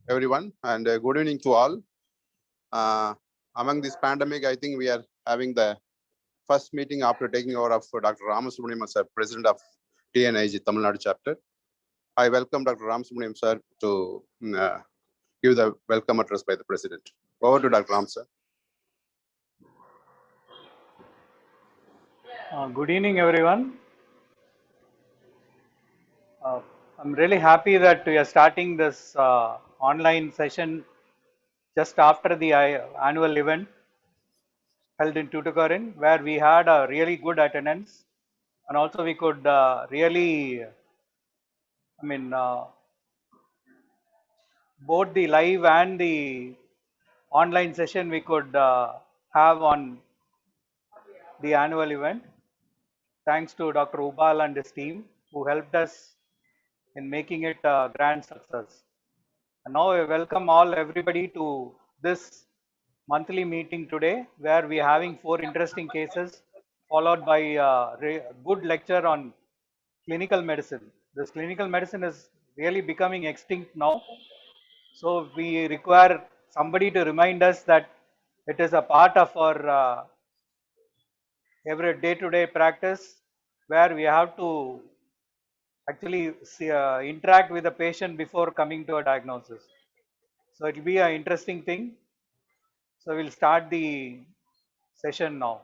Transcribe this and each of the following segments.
everyone, and good evening to all. Among this pandemic, I think we are having the first meeting after taking over of Dr. Ramasubramaniam as President of TNIG Tamil Nadu chapter. I welcome Dr. Ramasubramaniam sir to give the welcome address by the President. Over to Dr. Ram sir. Good evening, everyone. I'm really happy that we are starting this online session just after the annual event held in Tuticorin, where we had a really good attendance, and also we could really, both the live and the online session we could have on the annual event. Thanks to Dr. Ubal and his team who helped us in making it a grand success. And now I welcome everybody to this monthly meeting today, where we are having 4 interesting cases followed by a good lecture on clinical medicine. This clinical medicine is really becoming extinct now. So we require somebody to remind us that it is a part of our every day-to-day practice, where we have to actually interact with the patient before coming to a diagnosis. So it will be an interesting thing. So we'll start the session now.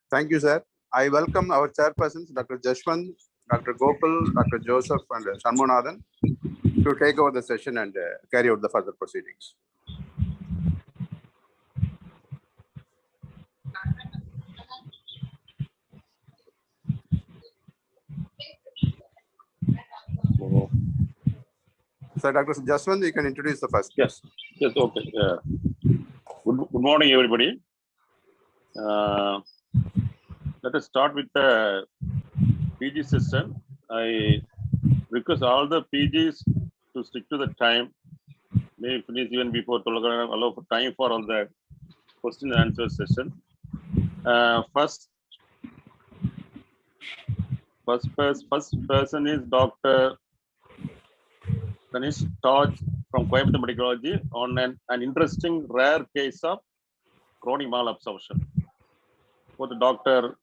Thank you, sir. I welcome our chairpersons, Dr. Jashwant, Dr. Gopal, Dr. Joseph, and Shanmunathan to take over the session and carry out the further proceedings. So, Dr. Jaswant, you can introduce the first. Yes, okay. Good morning, everybody. Let us start with the PG session. I request all the PGs to stick to the time. May finish even before 12 o'clock, allow for time for all the question and answer session. First person is Dr. Ganesh Taj from Coimbatore Medicology on an interesting rare case of chronic malabsorption. For the Dr.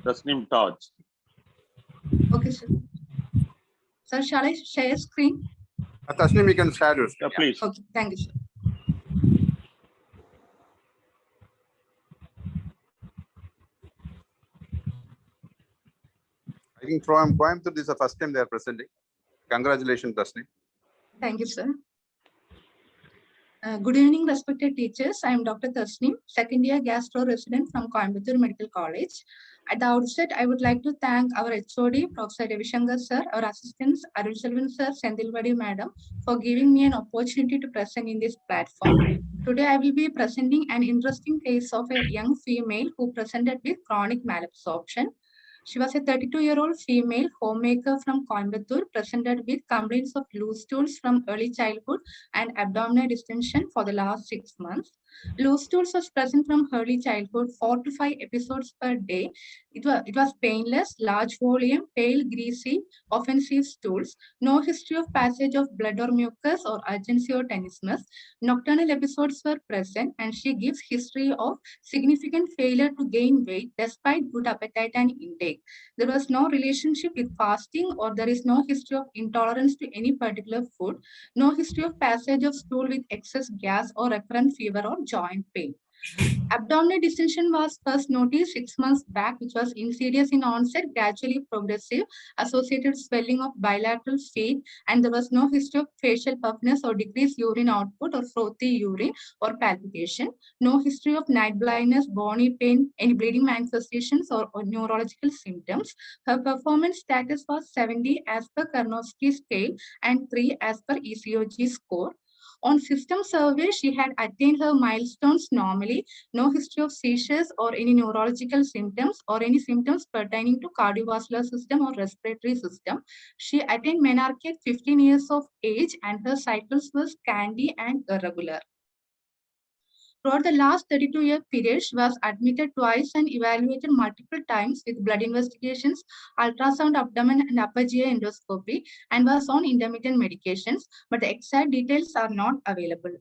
Tasneem Taj. Okay, sir. Sir, shall I share screen? Tasneem, you can share your screen. Please. Okay, thank you, sir. I think from Coimbatore, this is the first time they are presenting. Congratulations, Tasneem. Thank you, sir. Good evening, respected teachers. I am Dr. Tasneem, second year gastro resident from Coimbatore Medical College. At the outset, I would like to thank our HOD, Professor Ravishankar sir, our assistants, Arul Selvan sir, Sendilvadi madam, for giving me an opportunity to present in this platform. Today, I will be presenting an interesting case of a young female who presented with chronic malabsorption. She was a 32-year-old female homemaker from Coimbatore, presented with complaints of loose stools from early childhood and abdominal distension for the last 6 months. Loose stools was present from early childhood, 4 to 5 episodes per day. It was painless, large volume, pale, greasy, offensive stools. No history of passage of blood or mucus or urgency or tenesmus. Nocturnal episodes were present, and she gives history of significant failure to gain weight despite good appetite and intake. There was no relationship with fasting, or there is no history of intolerance to any particular food. No history of passage of stool with excess gas or recurrent fever or joint pain. Abdominal distension was first noticed 6 months back, which was insidious in onset, gradually progressive, associated swelling of bilateral feet, and there was no history of facial puffiness or decreased urine output or frothy urine or palpitation. No history of night blindness, bony pain, any bleeding manifestations or neurological symptoms. Her performance status was 70 as per Karnofsky scale and 3 as per ECOG score. On system survey, she had attained her milestones normally. No history of seizures or any neurological symptoms or any symptoms pertaining to cardiovascular system or respiratory system. She attained menarche at 15 years of age, and her cycles were scanty and irregular. Throughout the last 32-year period, she was admitted twice and evaluated multiple times with blood investigations, ultrasound, abdomen, and upper GI endoscopy, and was on intermittent medications, but the exact details are not available.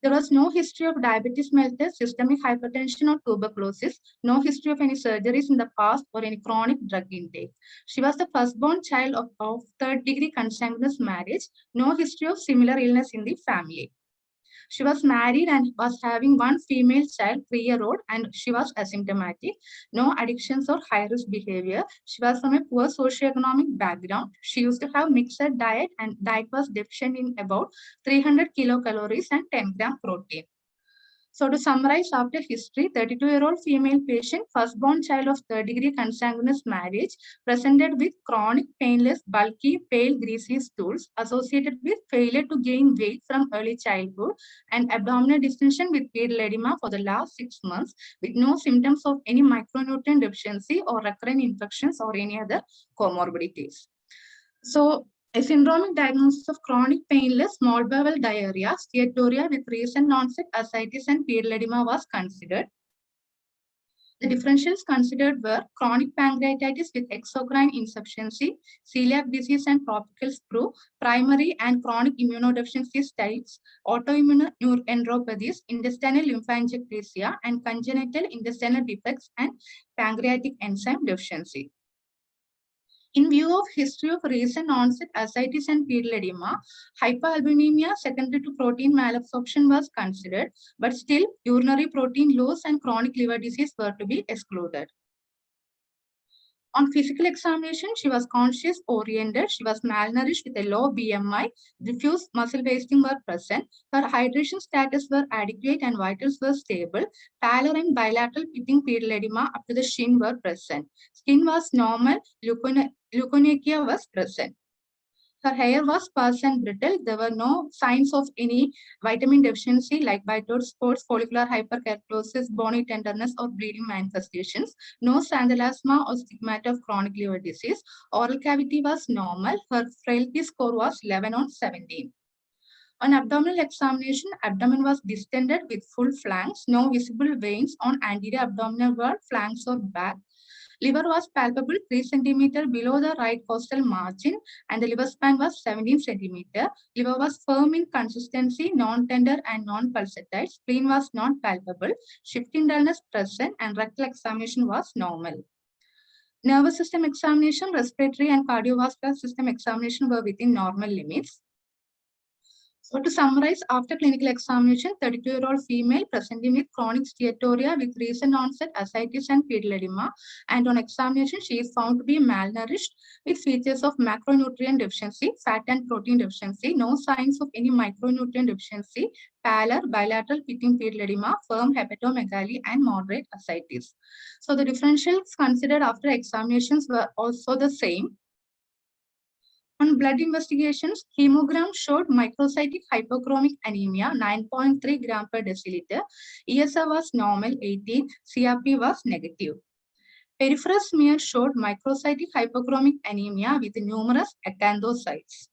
There was no history of diabetes mellitus, systemic hypertension, or tuberculosis, no history of any surgeries in the past or any chronic drug intake. She was the firstborn child of third-degree consanguineous marriage, no history of similar illness in the family. She was married and was having one female child, 3-year-old, and she was asymptomatic. No addictions or high-risk behavior. She was from a poor socioeconomic background. She used to have mixed diet, and diet was deficient in about 300 kilocalories and 10 gram protein. So to summarize, after history, 32-year-old female patient, firstborn child of third-degree consanguineous marriage, presented with chronic, painless, bulky, pale, greasy stools associated with failure to gain weight from early childhood and abdominal distension with period edema for the last 6 months with no symptoms of any micronutrient deficiency or recurrent infections or any other comorbidities. So a syndromic diagnosis of chronic painless small bowel diarrhea, steatorrhea with recent onset ascites and period edema was considered. The differentials considered were chronic pancreatitis with exocrine insufficiency, celiac disease and tropical sprue, primary and chronic immunodeficiency types, autoimmune neuroenteropathies, intestinal lymphangiectasia, and congenital intestinal defects and pancreatic enzyme deficiency. In view of history of recent onset ascites and period edema, hypoalbuminemia secondary to protein malabsorption was considered, but still urinary protein loss and chronic liver disease were to be excluded. On physical examination, she was conscious oriented, she was malnourished with a low BMI, diffuse muscle wasting were present, her hydration status were adequate and vitals were stable, pallor and bilateral pitting period edema up to the shin were present. Skin was normal, leukonychia was present. Her hair was sparse and brittle. There were no signs of any vitamin deficiency like bitoid spots, follicular hyperkeratosis, bony tenderness, or bleeding manifestations. No xanthelasma or stigmata of chronic liver disease. Oral cavity was normal. Her frailty score was 11 on 17. On abdominal examination, abdomen was distended with full flanks, no visible veins on anterior abdominal wall, flanks, or back. Liver was palpable 3 cm below the right costal margin and the liver span was 17 cm. Liver was firm in consistency, non-tender and non-pulsatile. Spleen was not palpable. Shifting dullness present and rectal examination was normal. Nervous system examination, respiratory and cardiovascular system examination were within normal limits. So to summarize, after clinical examination, 32-year-old female presenting with chronic steatorrhea with recent onset ascites and period edema, and on examination, she is found to be malnourished with features of macronutrient deficiency, fat and protein deficiency, no signs of any micronutrient deficiency, pallor, bilateral pitting period edema, firm hepatomegaly, and moderate ascites. So the differentials considered after examinations were also the same. On blood investigations, hemogram showed microcytic hypochromic anemia 9.3 gram per deciliter. ESR was normal 18, CRP was negative. Peripheral smear showed microcytic hypochromic anemia with numerous acanthocytes.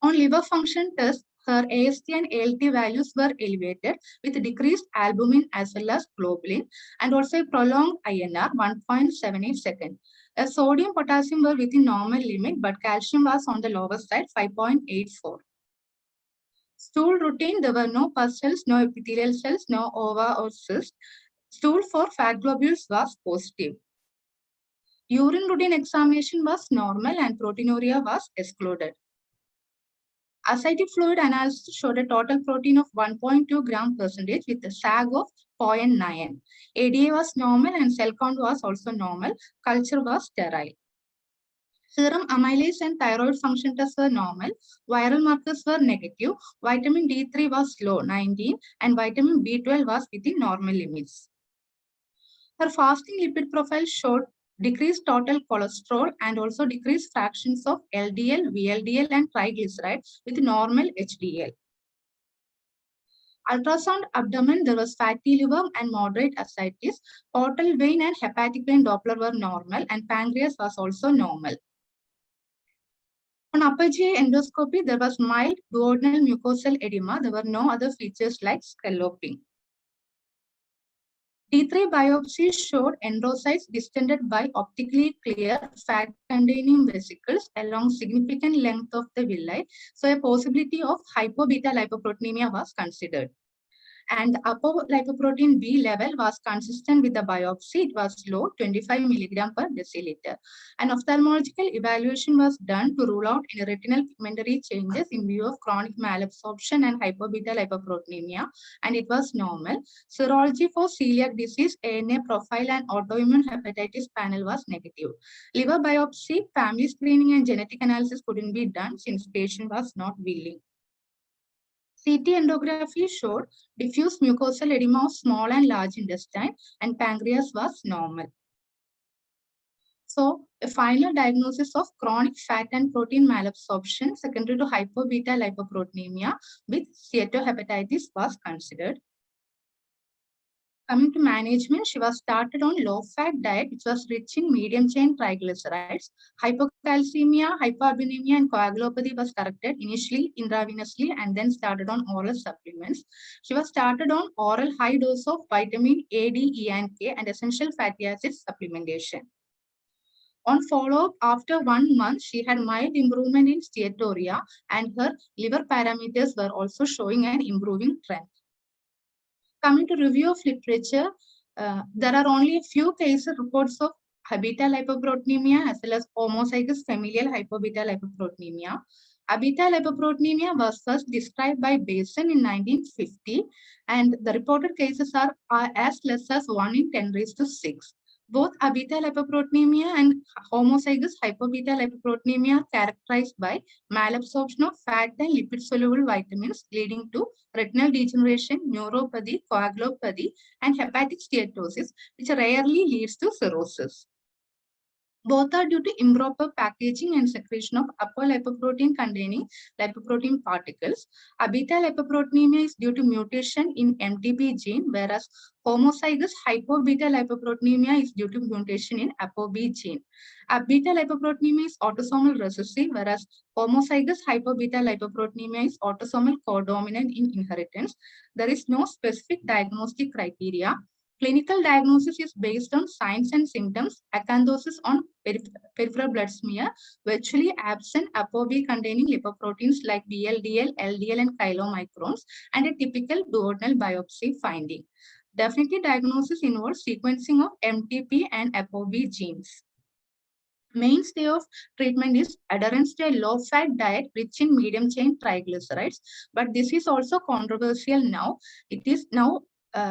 On liver function test, her AST and ALT values were elevated with decreased albumin as well as globulin and also a prolonged INR 1.78 seconds. Sodium, potassium were within normal limit, but calcium was on the lower side, 5.84. Stool routine, there were no pus cells, no epithelial cells, no ova or cyst. Stool for fat globules was positive. Urine routine examination was normal and proteinuria was excluded. Ascitic fluid analysis showed a total protein of 1.2 gram percentage with a SAG of 0.9. ADA was normal and cell count was also normal. Culture was sterile. Serum amylase and thyroid function tests were normal. Viral markers were negative. Vitamin D3 was low, 19, and vitamin B12 was within normal limits. Her fasting lipid profile showed decreased total cholesterol and also decreased fractions of LDL, VLDL, and triglyceride with normal HDL. Ultrasound abdomen, there was fatty liver and moderate ascites. Portal vein and hepatic vein Doppler were normal and pancreas was also normal. On upper GI endoscopy, there was mild duodenal mucosal edema. There were no other features like scalloping. T3 biopsy showed enterocytes distended by optically clear fat-containing vesicles along significant length of the villi, so a possibility of hypo-beta lipoproteinemia was considered. And the apolipoprotein B level was consistent with the biopsy. It was low, 25 milligram per deciliter. An ophthalmological evaluation was done to rule out any retinal pigmentary changes in view of chronic malabsorption and hypo-beta lipoproteinemia, and it was normal. Serology for celiac disease, ANA profile, and autoimmune hepatitis panel was negative. Liver biopsy, family screening, and genetic analysis couldn't be done since patient was not willing. CT endography showed diffuse mucosal edema of small and large intestine, and pancreas was normal. So, a final diagnosis of chronic fat and protein malabsorption secondary to hypo-beta lipoproteinemia with steatohepatitis was considered. Coming to management, she was started on low-fat diet, which was rich in medium-chain triglycerides. Hypocalcemia, hypoalbuminemia, and coagulopathy was corrected initially intravenously and then started on oral supplements. She was started on oral high dose of vitamin A, D, E, and K, and essential fatty acids supplementation. On follow-up, after 1 month, she had mild improvement in steatorrhea, and her liver parameters were also showing an improving trend. Coming to review of literature, there are only a few case reports of beta lipoproteinemia as well as homozygous familial hypo-beta lipoproteinemia. Beta lipoproteinemia was first described by Basin in 1950, and the reported cases are as less as 1 in 10⁶. Both beta lipoproteinemia and homozygous hypo-beta lipoproteinemia are characterized by malabsorption of fat and lipid-soluble vitamins, leading to retinal degeneration, neuropathy, coagulopathy, and hepatic steatosis, which rarely leads to cirrhosis. Both are due to improper packaging and secretion of apolipoprotein containing lipoprotein particles. Beta lipoproteinemia is due to mutation in MTP gene, whereas homozygous hypo-beta lipoproteinemia is due to mutation in ApoB gene. Beta lipoproteinemia is autosomal recessive, whereas homozygous hypo-beta lipoproteinemia is autosomal codominant in inheritance. There is no specific diagnostic criteria. Clinical diagnosis is based on signs and symptoms, acanthosis on peripheral blood smear, virtually absent ApoB containing lipoproteins like VLDL, LDL, and chylomicrons, and a typical duodenal biopsy finding. Definitive diagnosis involves sequencing of MTP and ApoB genes. Mainstay of treatment is adherence to a low-fat diet rich in medium-chain triglycerides, but this is also controversial now. It is now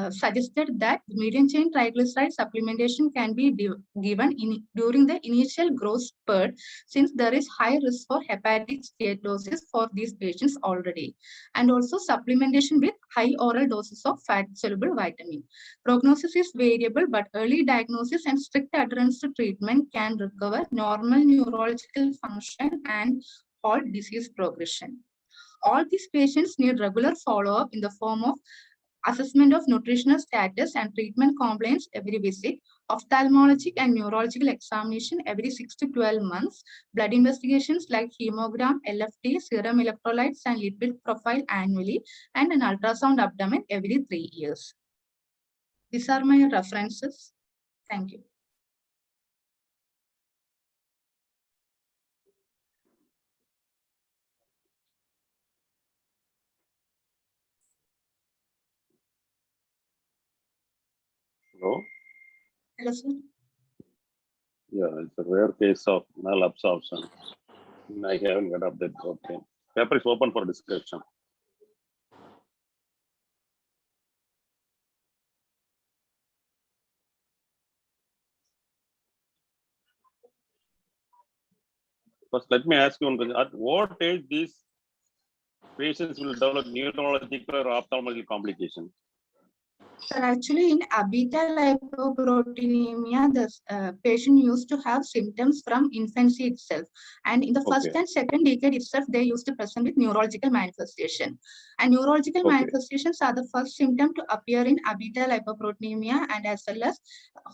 suggested that medium-chain triglyceride supplementation can be given during the initial growth spurt, since there is high risk for hepatic steatosis for these patients already, and also supplementation with high oral doses of fat-soluble vitamin. Prognosis is variable, but early diagnosis and strict adherence to treatment can recover normal neurological function and halt disease progression. All these patients need regular follow-up in the form of assessment of nutritional status and treatment compliance every visit, ophthalmologic and neurological examination every 6 to 12 months, blood investigations like hemogram, LFT, serum electrolytes, and lipid profile annually, and an ultrasound abdomen every 3 years. These are my references. Thank you. Hello? Hello, sir. Yeah, it's a rare case of malabsorption. I haven't got update. Okay. Paper is open for discussion. First, let me ask you one question. At what age these patients will develop neurological or ophthalmological complications? Sir, actually, in beta lipoproteinemia, the patient used to have symptoms from infancy itself. And in the first and second decade itself, they used to present with neurological manifestation. And neurological manifestations are the first symptom to appear in beta lipoproteinemia and as well as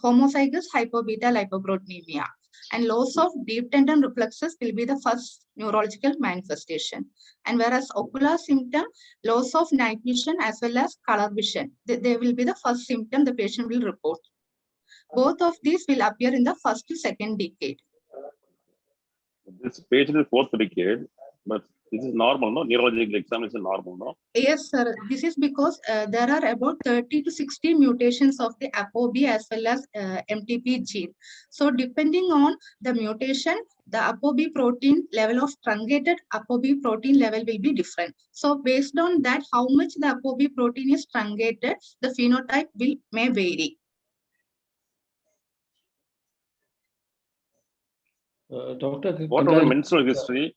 homozygous hypo-beta lipoproteinemia. And loss of deep tendon reflexes will be the first neurological manifestation. And whereas ocular symptom, loss of night vision as well as color vision, they will be the first symptom the patient will report. Both of these will appear in the first to second decade. This patient is fourth decade, but this is normal, no? Neurological examination normal, no? Yes, sir. This is because there are about 30 to 60 mutations of the ApoB as well as MTP gene. So depending on the mutation, the ApoB protein level of truncated ApoB protein level will be different. So based on that, how much the ApoB protein is truncated, the phenotype may vary. Doctor, What about menstrual history?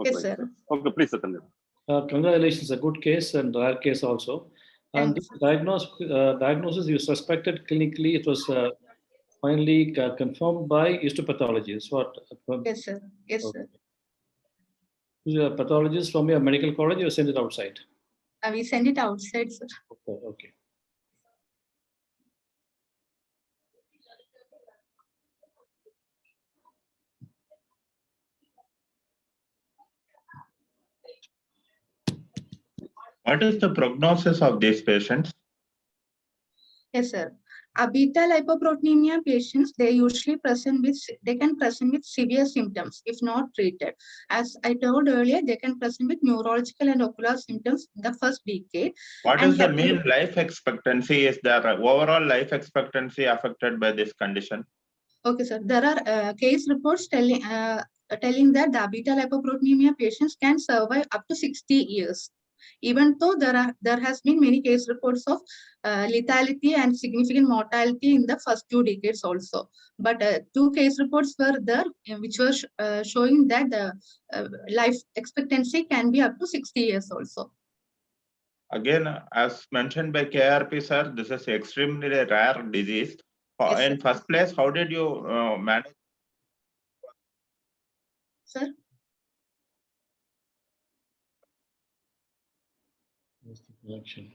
Yes, sir. Okay, please, continue. Congratulations, a good case and rare case also. And this diagnosis you suspected clinically, it was finally confirmed by histopathology. Is what? Yes, sir. Yes, sir. The pathologist from your medical college, you send it outside? We send it outside, sir. Okay. What is the prognosis of these patients? Yes, sir. Beta lipoproteinemia patients, they can present with severe symptoms if not treated. As I told earlier, they can present with neurological and ocular symptoms in the first decade. What is the mean life expectancy? Is there overall life expectancy affected by this condition? Okay, sir. There are case reports telling that the beta lipoproteinemia patients can survive up to 60 years. Even though there has been many case reports of lethality and significant mortality in the first 2 decades also. But 2 case reports were there which were showing that the life expectancy can be up to 60 years also. Again, as mentioned by KRP, sir, this is extremely rare disease. Yes, in first place, how did you manage? Sir? Election.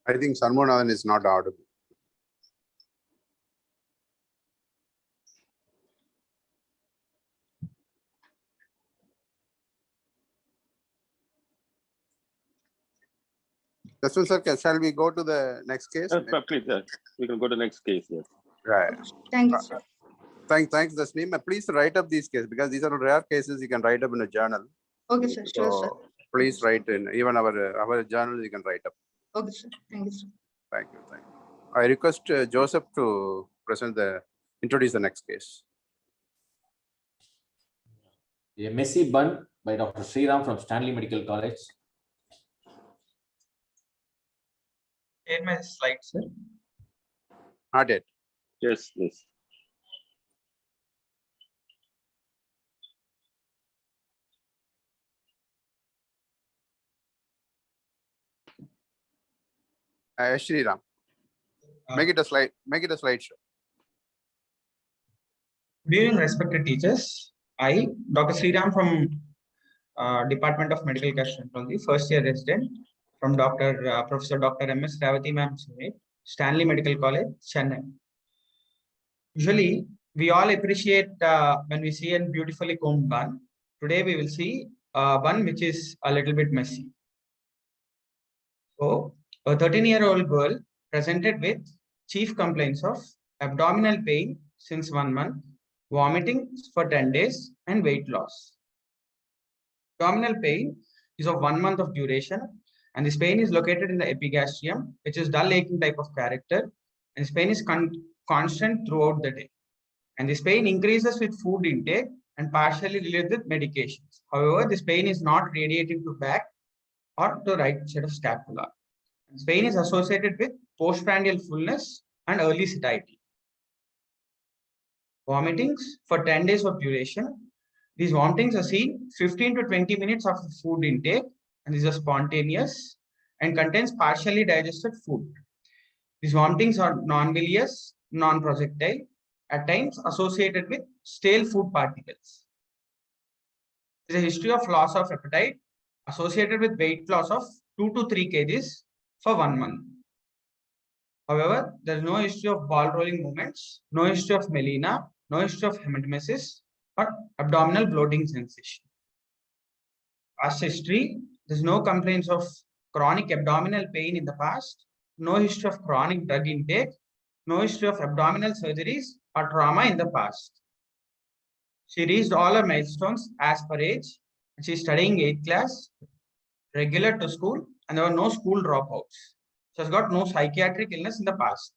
I think Sarmonathan is not audible. That's one, sir. Shall we go to the next case? Please, we can go to the next case. Yes. Right. Thank you, sir. Thanks, Dasneem. Please write up these cases because these are rare cases. You can write up in a journal. Okay, sir. Sure, sir. So please write in even our journal. You can write up. Okay, sir. Thank you, sir. Thank you. I request Joseph to introduce the next case. A messy bun by Dr. Sriram from Stanley Medical College. Share my slide, sir. Not yet. Yes. Shriram. Make it a slide. Make it a slideshow. Good evening, respected teachers. I, Dr. Sriram from Department of Medical Gastroenterology, first year resident from Professor Dr. M.S. Ravati Ma'am, Stanley Medical College, Chennai. Usually, we all appreciate when we see a beautifully combed bun. Today, we will see a bun which is a little bit messy. So, a 13-year-old girl presented with chief complaints of abdominal pain since 1 month, vomiting for 10 days, and weight loss. Abdominal pain is of 1 month of duration, and this pain is located in the epigastrium, which is dull aching type of character, and this pain is constant throughout the day. And this pain increases with food intake and partially related with medications. However, this pain is not radiating to back or to right side of scapula. This pain is associated with postprandial fullness and early satiety. Vomitings for 10 days of duration. These vomitings are seen 15 to 20 minutes after food intake, and these are spontaneous and contains partially digested food. These vomitings are non-bilious, non-projectile, at times associated with stale food particles. There is a history of loss of appetite associated with weight loss of 2 to 3 kgs for 1 month. However, there is no history of ball rolling movements, no history of melena, no history of hematemesis or abdominal bloating sensation. Past history, there is no complaints of chronic abdominal pain in the past, no history of chronic drug intake, no history of abdominal surgeries or trauma in the past. She reached all her milestones as per age. She is studying 8th class, regular to school, and there were no school dropouts. She has got no psychiatric illness in the past.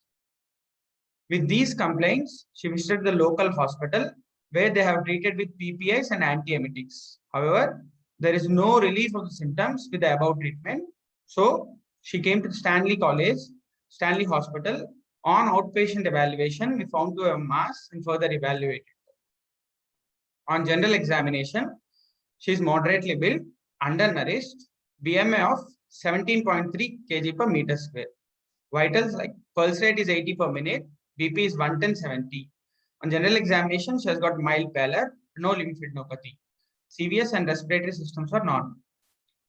With these complaints, she visited the local hospital where they have treated with PPIs and antiemetics. However, there is no relief of the symptoms with the above treatment. So she came to Stanley College, Stanley Hospital. On outpatient evaluation, we found to have mass and further evaluated. On general examination, she is moderately built, undernourished, BMI of 17.3 kg per meter square. Vitals like pulse rate is 80 per minute, BP is 110/70. On general examination, she has got mild pallor, no lymphadenopathy. CVS and respiratory systems are normal.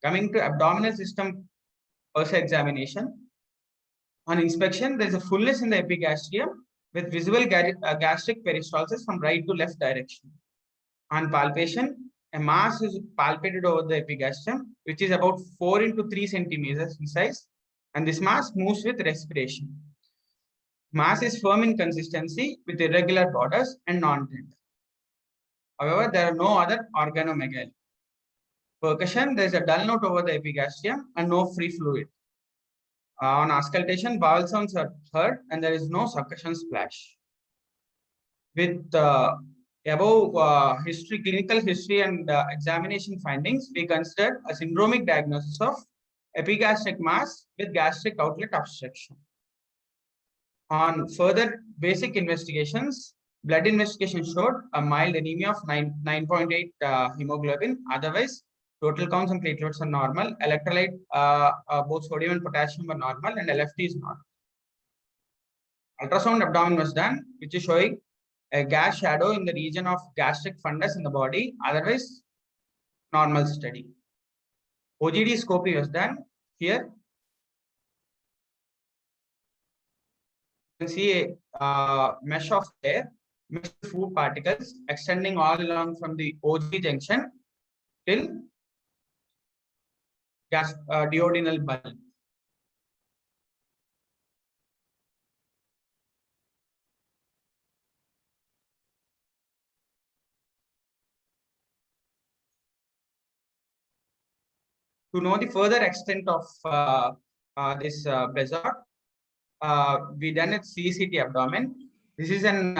Coming to abdominal system pulse examination, on inspection, there is a fullness in the epigastrium with visible gastric peristalsis from right to left direction. On palpation, a mass is palpated over the epigastrium, which is about 4 into 3 centimeters in size, and this mass moves with respiration. Mass is firm in consistency with irregular borders and non-tender. However, there are no other organomegaly. Percussion, there is a dull note over the epigastrium and no free fluid. On auscultation, vowel sounds are heard and there is no succussion splash. With above history, clinical history and examination findings, we considered a syndromic diagnosis of epigastric mass with gastric outlet obstruction. On further basic investigations, blood investigation showed a mild anemia of 9.8 hemoglobin. Otherwise, total counts and platelets are normal. Electrolyte, both sodium and potassium are normal, and LFT is normal. Ultrasound abdomen was done, which is showing a gas shadow in the region of gastric fundus in the body. Otherwise, normal study. OGD scopy was done here. You can see a mesh of air, mixed food particles extending all along from the OG junction till duodenal bulb. To know the further extent of this Besart, we done at CECT abdomen. This is an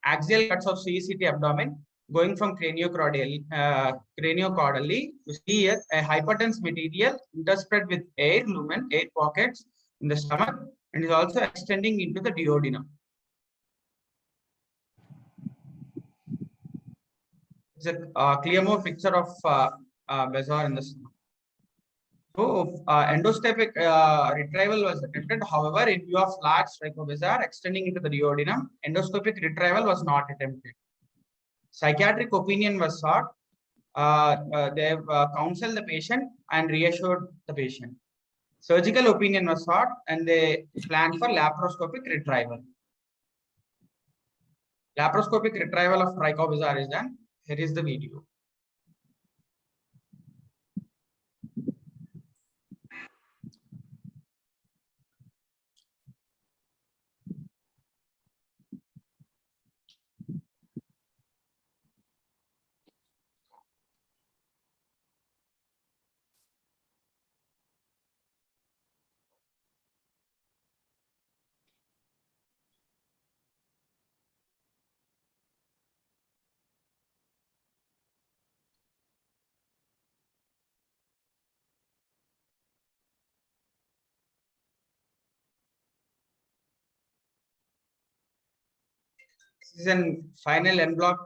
axial cuts of CECT abdomen going from craniocaudally. You see here a hypertense material interspread with air lumen, air pockets in the stomach, and is also extending into the duodenum. It's a clear more picture of Besart in the stomach. So endoscopic retrieval was attempted. However, in view of large trichobesar extending into the duodenum, endoscopic retrieval was not attempted. Psychiatric opinion was sought. They counseled the patient and reassured the patient. Surgical opinion was sought and they planned for laparoscopic retrieval. Laparoscopic retrieval of trichobesar is done. Here is the video. This is a final en bloc.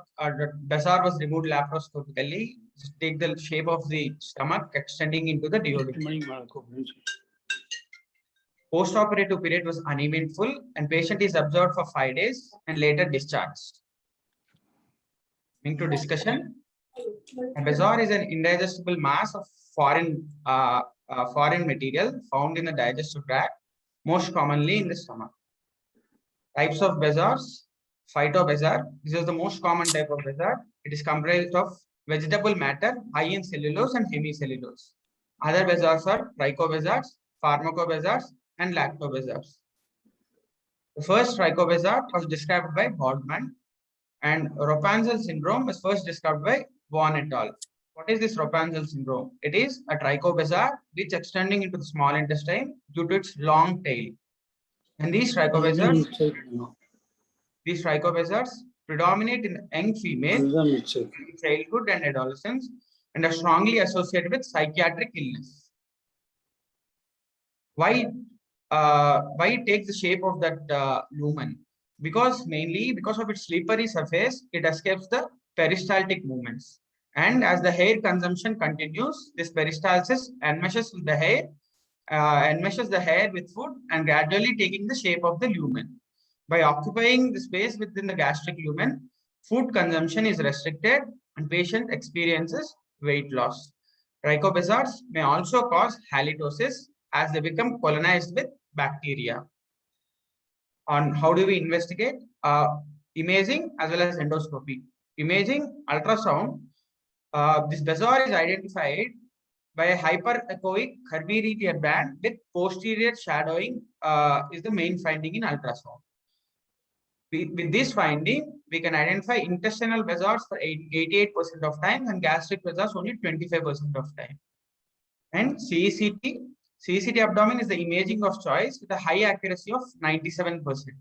Besar was removed laparoscopically. Just take the shape of the stomach extending into the duodenum. Post-operative period was uneventful and patient is observed for 5 days and later discharged. Into discussion. A bezoar is an indigestible mass of foreign material found in the digestive tract, most commonly in the stomach. Types of bezoars. Phytobezoar. This is the most common type of bezoar. It is comprised of vegetable matter high in cellulose and hemicellulose. Other bezoars are trichobezoars, pharmacobezoars, and lactobezoars. The first trichobezoar was described by Bodman, and Rapunzel syndrome was first described by Vaughan et al. What is this Rapunzel syndrome? It is a trichobezoar which extending into the small intestine due to its long tail. And these trichobezoars predominate in young females in childhood and adolescence and are strongly associated with psychiatric illness. Why it takes the shape of that lumen? Mainly because of its slippery surface, it escapes the peristaltic movements. And as the hair consumption continues, this peristalsis enmeshes with the hair, enmeshes the hair with food and gradually taking the shape of the lumen. By occupying the space within the gastric lumen, food consumption is restricted and patient experiences weight loss. Trichobezoars may also cause halitosis as they become colonized with bacteria. On how do we investigate? Imaging as well as endoscopy. Imaging, ultrasound. This bezoar is identified by a hyperechoic curvilinear band with posterior shadowing is the main finding in ultrasound. With this finding, we can identify intestinal bezoars for 88% of time and gastric bezoars only 25% of time. And CECT abdomen is the imaging of choice with a high accuracy of 97%.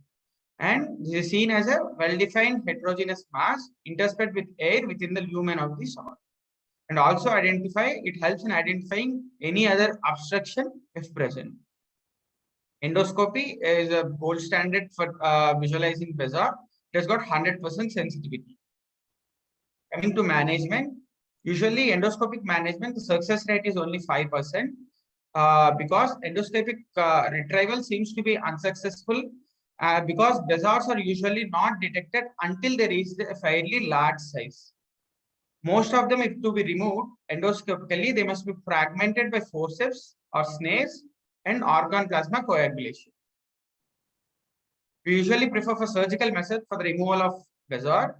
And this is seen as a well-defined heterogeneous mass interspersed with air within the lumen of the stomach. And also it helps in identifying any other obstruction if present. Endoscopy is a gold standard for visualizing bezoar. It has got 100% sensitivity. Coming to management, usually endoscopic management, the success rate is only 5%. Because endoscopic retrieval seems to be unsuccessful because bezoars are usually not detected until they reach a fairly large size. Most of them, if to be removed endoscopically, they must be fragmented by forceps or snares and organ plasma coagulation. We usually prefer for surgical method for the removal of bezoar,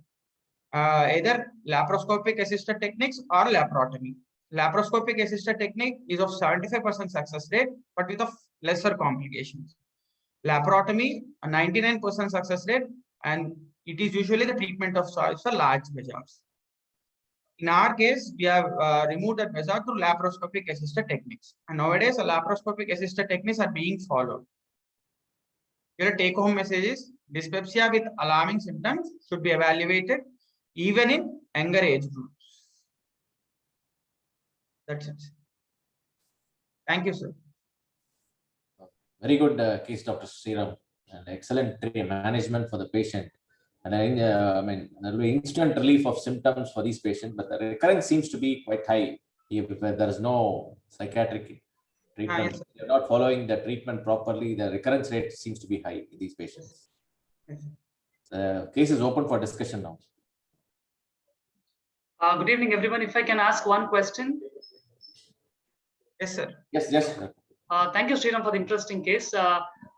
either laparoscopic assisted techniques or laparotomy. Laparoscopic assisted technique is of 75% success rate, but with of lesser complications. Laparotomy, a 99% success rate, and it is usually the treatment of choice for large bezoars. In our case, we have removed that bezoar through laparoscopic assisted techniques. And nowadays, the laparoscopic assisted techniques are being followed. Your take-home message is dyspepsia with alarming symptoms should be evaluated even in younger age groups. That's it. Thank you, sir. Very good case, Dr. Sriram, and excellent management for the patient. And I mean, there will be instant relief of symptoms for these patients, but the recurrence seems to be quite high if there is no psychiatric treatment. Yes, They're not following the treatment properly. The recurrence rate seems to be high in these patients. yes. The case is open for discussion now. Good evening, everyone. If I can ask one question. Yes, sir. Yes. Thank you, Sriram, for the interesting case.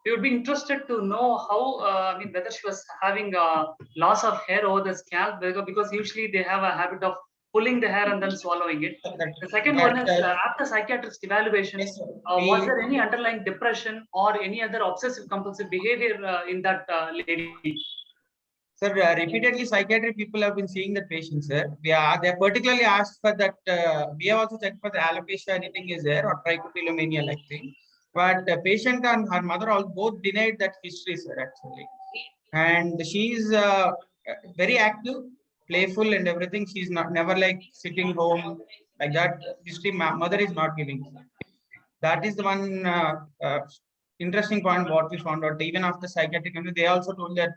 We would be interested to know how, whether she was having loss of hair over the scalp, because usually they have a habit of pulling the hair and then swallowing it. The second one is after psychiatrist evaluation, Yes, was there any underlying depression or any other obsessive compulsive behavior in that lady? Sir, repeatedly psychiatric people have been seeing the patient, sir. They are particularly asked for that. We have also checked for the alopecia, anything is there, or trichotillomania like thing. But the patient and her mother all both denied that history, sir, actually. And she is very active, playful and everything. She's never like sitting home like that. History mother is not giving. That is the one interesting point what we found out. Even after psychiatric, they also told that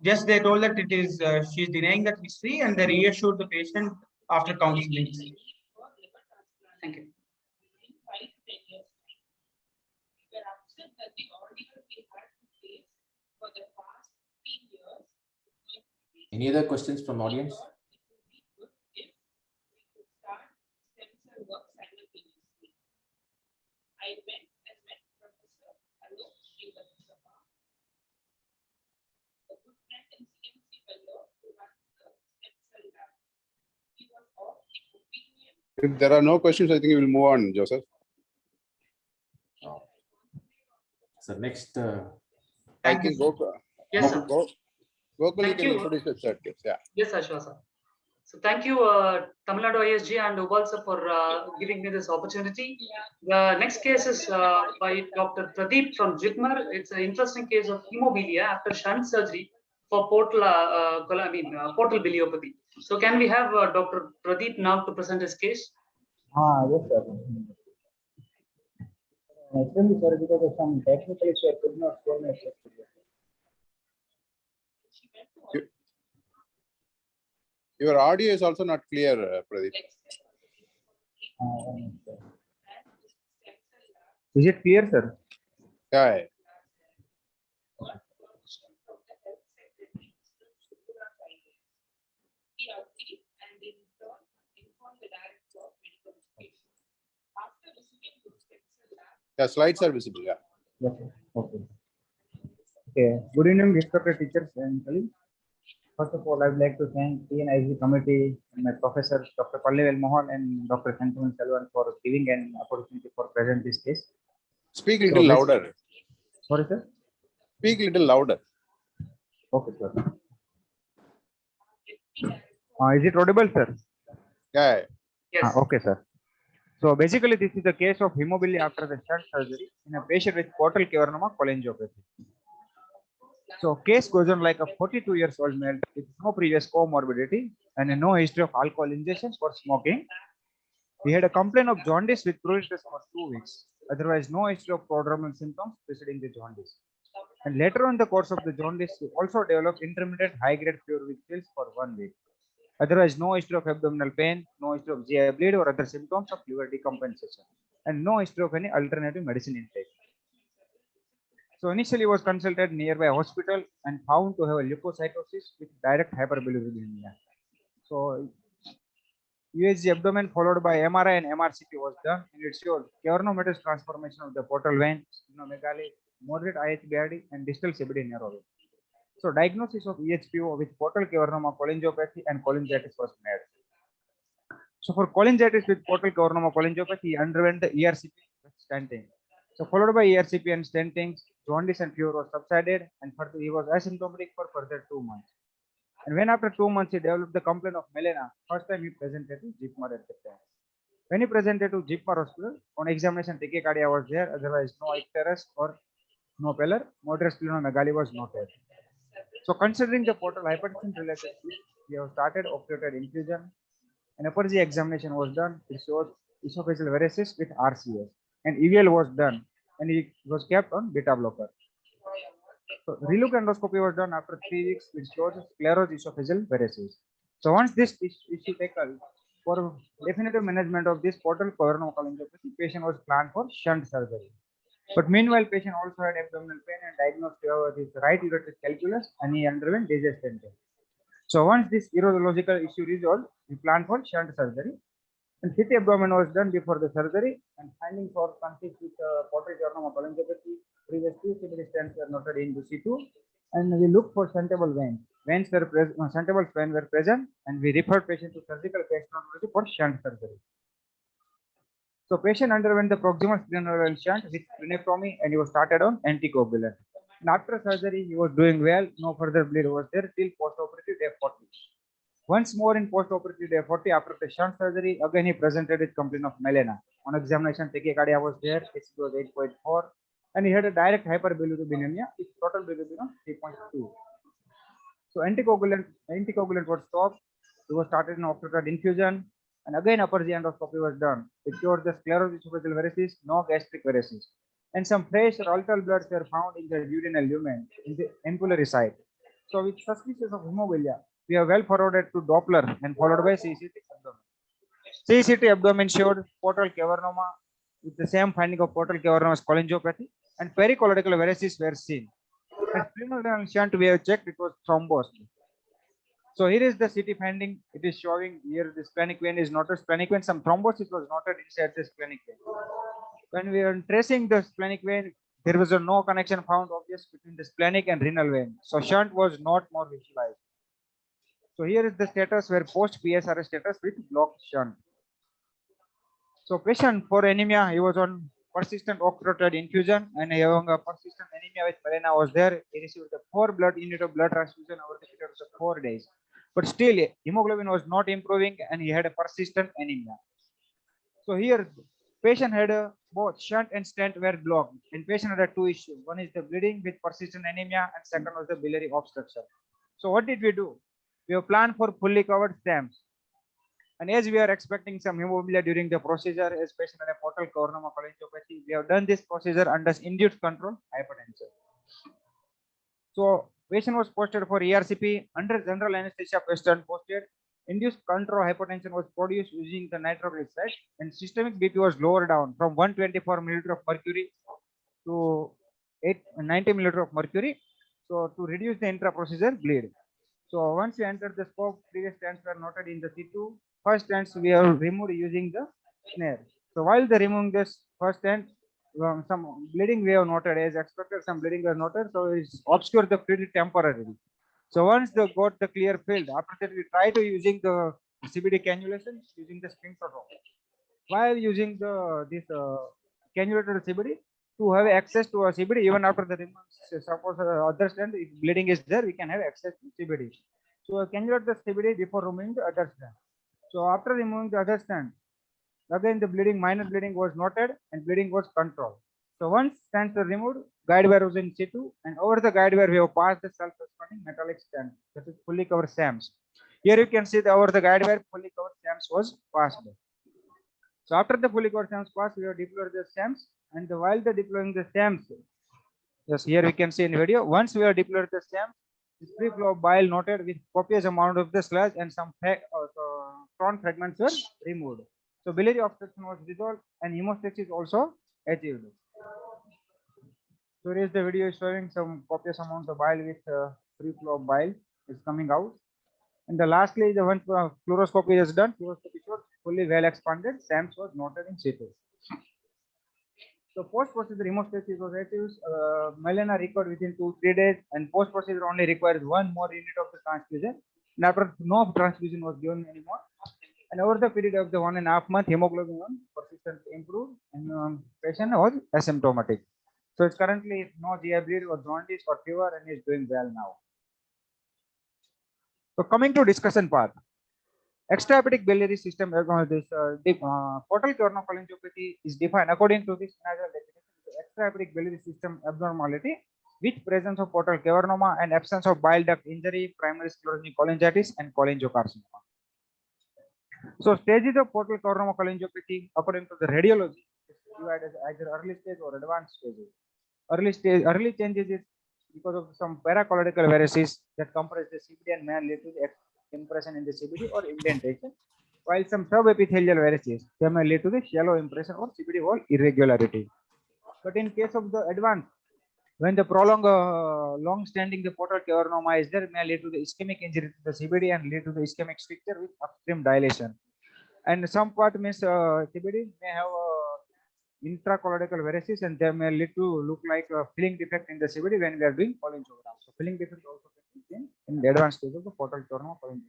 they told that it is she's denying that history, and they reassured the patient after counseling. Thank you. Any other questions from audience? If there are no questions, I think we will move on, Joseph. So next, I Thank you, think sir. Gokul, Yes, sir. Gokul, you Thank can you. introduce the third case. Yeah. Yes, Ashwasa. So thank you, Tamil Nadu ISG and Ubal sir for giving me this opportunity. The next case is by Dr. Pradeep from Jitmar. It's an interesting case of hemophilia after shunt surgery for portal biliopathy. So can we have Dr. Pradeep now to present his case? Yes, sir. Extremely sorry because of some technical issue, I could not share my screen. Your audio is also not clear, Pradeep. Is it clear, sir? Yeah. The slides are visible. Yeah. Yes, sir. Okay. Okay. Good evening, respected teachers and colleagues. First of all, I would like to thank TNIG committee and my professors, Dr. Pallivel Mohan and Dr. Santhaman Selvan for giving an opportunity for present this case. Speak a little louder. Sorry, sir. Speak a little louder. Okay, sir. Is it audible, sir? Yeah. Yes. Okay, sir. So basically, this is the case of hemophilia after the shunt surgery in a patient with portal cavernoma cholangiopathy. So case goes on like a 42 years old male with no previous comorbidity and no history of alcohol ingestion or smoking. He had a complaint of jaundice with pruritus for 2 weeks. Otherwise, no history of prodromal symptoms preceding the jaundice. And later on the course of the jaundice, he also developed intermittent high-grade fever with chills for 1 week. Otherwise, no history of abdominal pain, no history of GI bleed or other symptoms of liver decompensation, and no history of any alternative medicine intake. So initially, he was consulted nearby hospital and found to have a leukocytosis with direct hyperbilirubinemia. So USG abdomen followed by MRI and MRCP was done, and it showed cavernomatous transformation of the portal vein, splenomegaly, moderate IHBRD, and distal CBD narrowing. So diagnosis of EHPO with portal cavernoma cholangiopathy and cholangitis was made. So for cholangitis with portal cavernoma cholangiopathy, he underwent the ERCP with stenting. So followed by ERCP and stenting, jaundice and fever was subsided, and further he was asymptomatic for further 2 months. And when after 2 months he developed the complaint of melena, first time he presented to Jitmar at the time. When he presented to Jitmar Hospital, on examination tachycardia was there, otherwise no icterus or no pallor, moderate splenomegaly was noted. So considering the portal hypertension related, we have started operated infusion. An upper GI examination was done. It showed esophageal varices with RCS, and EVL was done, and it was kept on beta blocker. So relook endoscopy was done after 3 weeks, which shows sclerosed esophageal varices. So once this issue tackled, for definitive management of this portal cavernoma cholangiopathy, patient was planned for shunt surgery. But meanwhile, patient also had abdominal pain and diagnosed with his right ureteric calculus, and he underwent digestion. So once this urological issue resolved, we planned for shunt surgery. And CT abdomen was done before the surgery, and findings for conflict with portal cavernoma cholangiopathy. Previous 2 CBD stents were noted in the C2, and we looked for shuntable veins. Shuntable veins were present, and we referred patient to surgical gastroenterology for shunt surgery. So patient underwent the proximal splenomegaly shunt with splenectomy, and he was started on anticoagulant. And after surgery, he was doing well. No further bleed was there till postoperative day 40. Once more in postoperative day 40 after the shunt surgery, again he presented with complaint of melena. On examination, tachycardia was there. HB was 8.4, and he had a direct hyperbilirubinemia with total bilirubin of 3.2. So anticoagulant was stopped. He was started in operated infusion. And again, upper GI endoscopy was done. It showed the sclerosed esophageal varices, no gastric varices. And some fresh or altered bloods were found in the duodenal lumen in the ampullary site. So with suspicious of hemophilia, we have well forwarded to Doppler and followed by CCT abdomen. CCT abdomen showed portal cavernoma with the same finding of portal cavernoma cholangiopathy and perichoroidal varices were seen. And splenorenal shunt we have checked, it was thrombosed. So here is the CT finding. It is showing here the splenic vein is noted. Splenic vein, some thrombosis was noted inside the splenic vein. When we are tracing the splenic vein, there was no connection found obvious between the splenic and renal vein. So shunt was not more visualized. So here is the status where post PSRS status with blocked shunt. So patient for anemia, he was on persistent octreotide infusion and having a persistent anemia with melena was there. He received the 4 blood unit of blood transfusion over the period of 4 days. But still hemoglobin was not improving and he had a persistent anemia. So here patient had both shunt and stent were blocked and patient had 2 issues. One is the bleeding with persistent anemia and second was the biliary obstruction. So what did we do? We have planned for fully covered stamps. And as we are expecting some hemophilia during the procedure, as patient had a portal coronary cholangiopathy, we have done this procedure under induced control hypertension. So patient was posted for ERCP under general anesthesia. Patient posted. Induced control hypertension was produced using the nitroglyceride and systemic BP was lowered down from 124 milliliter of mercury to 90 milliliter of mercury. So to reduce the intra-procedure bleed. So once we entered the scope, previous stents were noted in the C2. First stents we have removed using the snare. So while the removing this first stent, some bleeding we have noted as expected. Some bleeding was noted, so it's obscured the fluid temporarily. So once they got the clear field, after that we try to using the CBD cannulation using the sphincteroscope. While using this cannulated CBD to have access to a CBD even after the removal, suppose other stent, if bleeding is there, we can have access to CBD. So cannulate the CBD before removing the other stent. So after removing the other stent, again the bleeding, minor bleeding was noted and bleeding was controlled. So once stents were removed, guide wire was in situ and over the guide wire we have passed the self-responding metallic stent, that is fully covered SAMs. Here you can see the over the guide wire fully covered SAMs was passed. So after the fully covered SAMs passed, we have deployed the SAMs and while the deploying the SAMs, yes, here we can see in video, once we have deployed the SAMs, this free flow of bile noted with copious amount of the sludge and some torn fragments were removed. So biliary obstruction was resolved and hemostasis also achieved. So here is the video showing some copious amounts of bile with free flow of bile is coming out. And the lastly, the one fluoroscopy is done. Fluoroscopy showed fully well expanded. SAMs was noted in situ. So post-procedure hemostasis was achieved. Melena recovered within 2-3 days, and post-procedure only requires 1 more unit of the transfusion. And after no transfusion was given anymore. And over the period of the 1.5 month, hemoglobin persistently improved, and patient was asymptomatic. So it's currently no GI bleed or jaundice or fever, and is doing well now. So coming to discussion part, extrahepatic biliary system, this portal coronary is defined according to this nasal definition. Extrahepatic biliary system abnormality with presence of portal cavernoma and absence of bile duct injury, primary sclerosing cholangitis, and cholangiocarcinoma. So stages of portal coronary according to the radiology is divided as either early stage or advanced stages. Early changes is because of some paracolloidal varices that compress the CBD and may lead to the impression in the CBD or indentation, while some subepithelial varices they may lead to the shallow impression or CBD wall irregularity. But in case of the advanced, when the prolonged long-standing the portal cavernoma is there, may lead to the ischemic injury to the CBD and lead to the ischemic stricture with upstream dilation. And some part means CBD may have intracolloidal varices and they may lead to look like a filling defect in the CBD when we are doing cholangiogram. So filling defect also in the advanced stage of the portal coronary.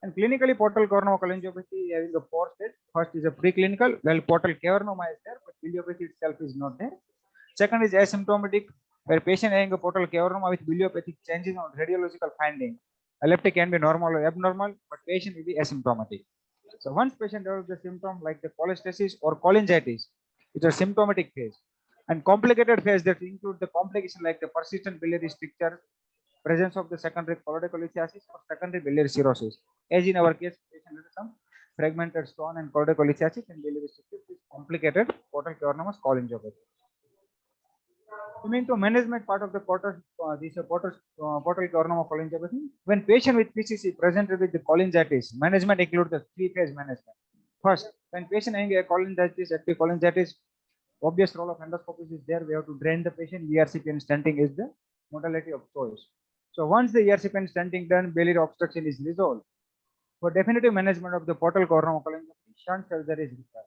And clinically, portal coronary having the 4 stages. First is a preclinical, well, portal cavernoma is there, but biliopathy itself is not there. Second is asymptomatic, where patient having a portal cavernoma with biliopathic changes on radiological finding. Elliptic can be normal or abnormal, but patient will be asymptomatic. So once patient develops the symptom like the cholestasis or cholangitis, it's a symptomatic phase. And complicated phase that include the complication like the persistent biliary stricture, presence of the secondary cholelithiasis or secondary biliary cirrhosis. As in our case, patient has some fragmented stone and cholelithiasis and biliary stricture is complicated portal cavernoma cholangiopathy. Coming to management part of the portal coronary cholangiopathy, when patient with PCC presented with the cholangitis, management includes the 3-phase management. First, when patient having a cholangitis, active cholangitis, Obvious role of endoscopist is there. We have to drain the patient. ERCP and stenting is the modality of choice. So once the ERCP and stenting done, biliary obstruction is resolved. For definitive management of the portal coronary shunt surgery is required.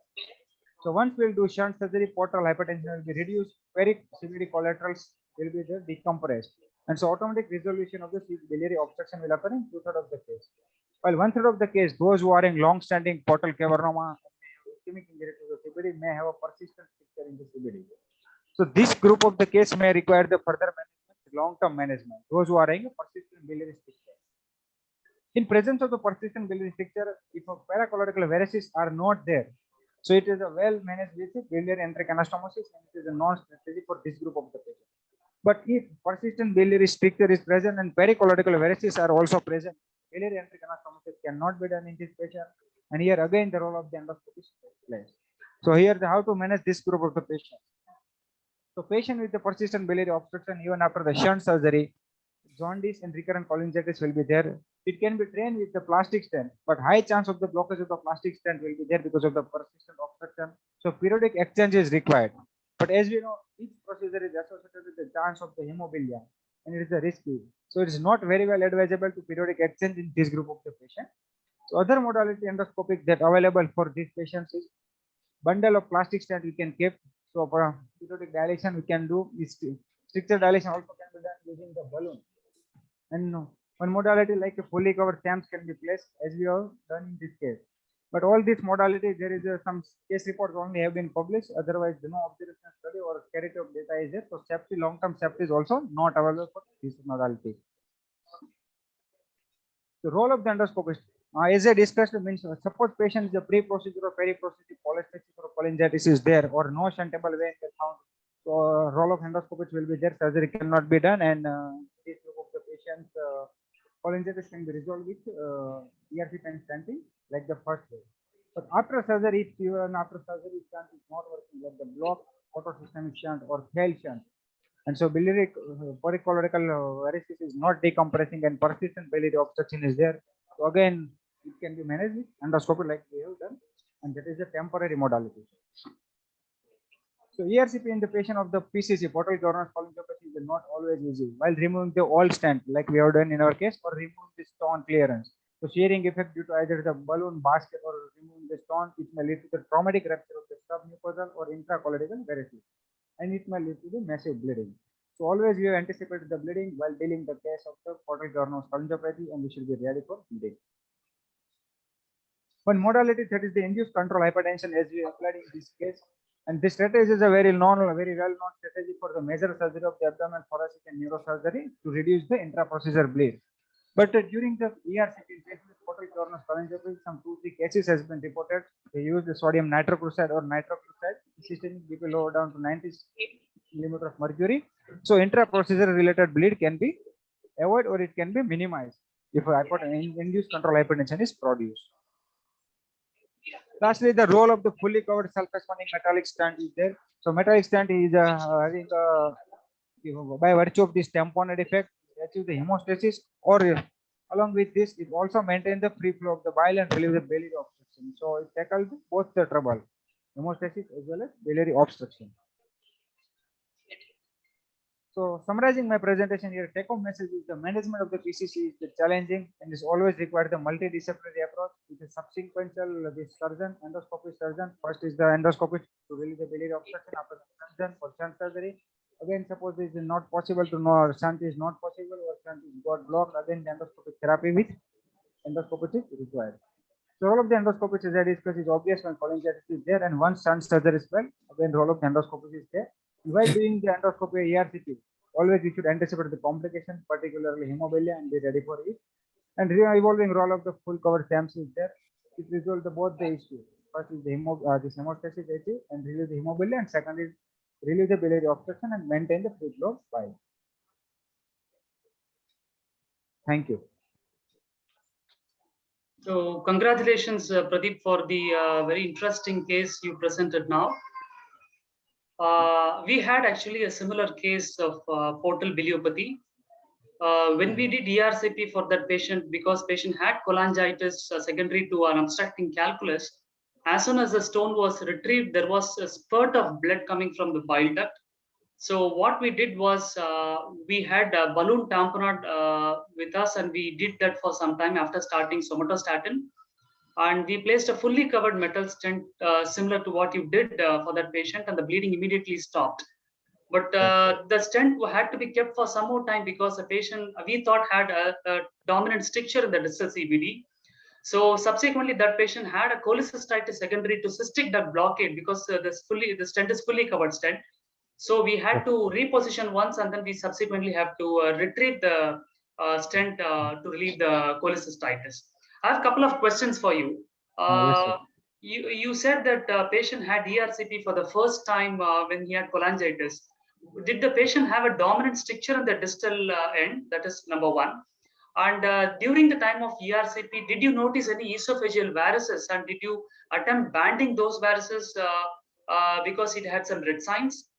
So once we'll do shunt surgery, portal hypertension will be reduced, peric CVD collaterals will be there decompressed. And so automatic resolution of the biliary obstruction will occur in 2/3 of the case. While 1/3 of the case, those who are in long-standing portal cavernoma ischemic injury to the CBD may have a persistent picture in the CBD. So this group of the case may require the further management, long-term management. Those who are in a persistent biliary stricture. In presence of the persistent biliary stricture, if a paracolloidal varices are not there, so it is a well-managed with biliary enteric anastomosis, and it is a non-strategic for this group of the patient. But if persistent biliary stricture is present and pericolloidal varices are also present, biliary enteric anastomosis cannot be done in this patient. And here again the role of the endoscopist plays. So here how to manage this group of the patient. So patient with the persistent biliary obstruction even after the shunt surgery, jaundice and recurrent cholangitis will be there. It can be drained with the plastic stent, but high chance of the blockage of the plastic stent will be there because of the persistent obstruction. So periodic exchange is required. But as we know, each procedure is associated with the chance of the hemophilia, and it is a risky. So it is not very well advisable to periodic exchange in this group of the patient. So other modality endoscopic that available for these patients is bundle of plastic stent we can keep. So for periodic dilation we can do is stricture dilation also can be done using the balloon. And one modality like a fully covered SAMS can be placed as we have done in this case. But all these modalities, there is some case reports only have been published. Otherwise, no observational study or scarcity of data is there. So safety, long-term safety is also not available for this modality. The role of the endoscopist, as I discussed, means suppose patient is a pre-procedure or peri-procedure cholestasis or cholangitis is there or no shuntable vein is found. So role of endoscopist will be there. Surgery cannot be done, and this group of the patients cholangitis can be resolved with ERCP and stenting like the first way. But after surgery, if even after surgery shunt is not working, like the block autosystemic shunt or failed shunt, and so biliary pericolloidal varices is not decompressing and persistent biliary obstruction is there. So again, it can be managed with endoscopy like we have done, and that is a temporary modality. So ERCP in the patient of the PCC, portal coronary cholangiopathy, is not always easy. While removing the old stent, like we have done in our case, or remove the stone clearance. So shearing effect due to either the balloon basket or removing the stone, it may lead to the traumatic rupture of the submucosal or intracolloidal varices, and it may lead to the massive bleeding. So always we have anticipated the bleeding while dealing the case of the portal coronary cholangiopathy, and we should be ready for bleeding. One modality that is the induced control hypertension, as we applied in this case. And this strategy is a very well-known strategy for the major surgery of the abdomen, thoracic, and neurosurgery to reduce the intra-procedure bleed. But during the ERCP patient with portal coronary cholangiopathy, some 2-3 cases has been reported. They use the sodium nitrochloride or nitrochloride, systemic BP lower down to 90 millimeter of mercury. So intra-procedure related bleed can be avoided or it can be minimized if induced control hypertension is produced. Lastly, the role of the fully covered self-expanding metallic stent is there. So metallic stent is having by virtue of this tamponade effect, achieve the hemostasis, or along with this, it also maintains the free flow of the bile and relieve the biliary obstruction. So it tackles both the trouble, hemostasis as well as biliary obstruction. So summarizing my presentation here, take-home message is the management of the PCC is challenging and is always required the multidisciplinary approach with a subsequential surgeon, endoscopy surgeon. First is the endoscopist to relieve the biliary obstruction, after the surgeon for shunt surgery. Again, suppose it is not possible to know or shunt is not possible or shunt is got blocked, again the endoscopic therapy with endoscopist is required. So role of the endoscopist, as I discussed, is obvious when cholangitis is there, and once shunt surgery is well, again role of the endoscopist is there. While doing the endoscopy ERCP, always we should anticipate the complication, particularly hemophilia, and be ready for it. And evolving role of the full covered SAMS is there. It resolves both the issues. First is the hemostasis issue and relieve the hemophilia, and second is relieve the biliary obstruction and maintain the free flow of bile. Thank you. So congratulations, Pradeep, for the very interesting case you presented now. We had actually a similar case of portal biliopathy. When we did ERCP for that patient, because patient had cholangitis secondary to an obstructing calculus, As soon as the stone was retrieved, there was a spurt of blood coming from the bile duct. So what we did was we had a balloon tamponade with us, and we did that for some time after starting somatostatin. And we placed a fully covered metal stent similar to what you did for that patient, and the bleeding immediately stopped. But the stent had to be kept for some more time because the patient, we thought, had a dominant stricture in the distal CBD. So subsequently, that patient had a cholecystitis secondary to cystic duct blockade because the stent is fully covered stent. So we had to reposition once, and then we subsequently have to retrieve the stent to relieve the cholecystitis. I have a couple of questions for you. Yes, sir. You said that patient had ERCP for the first time when he had cholangitis. Did the patient have a dominant stricture in the distal end? That is number one. And during the time of ERCP, did you notice any esophageal varices, and did you attempt banding those varices because it had some red signs?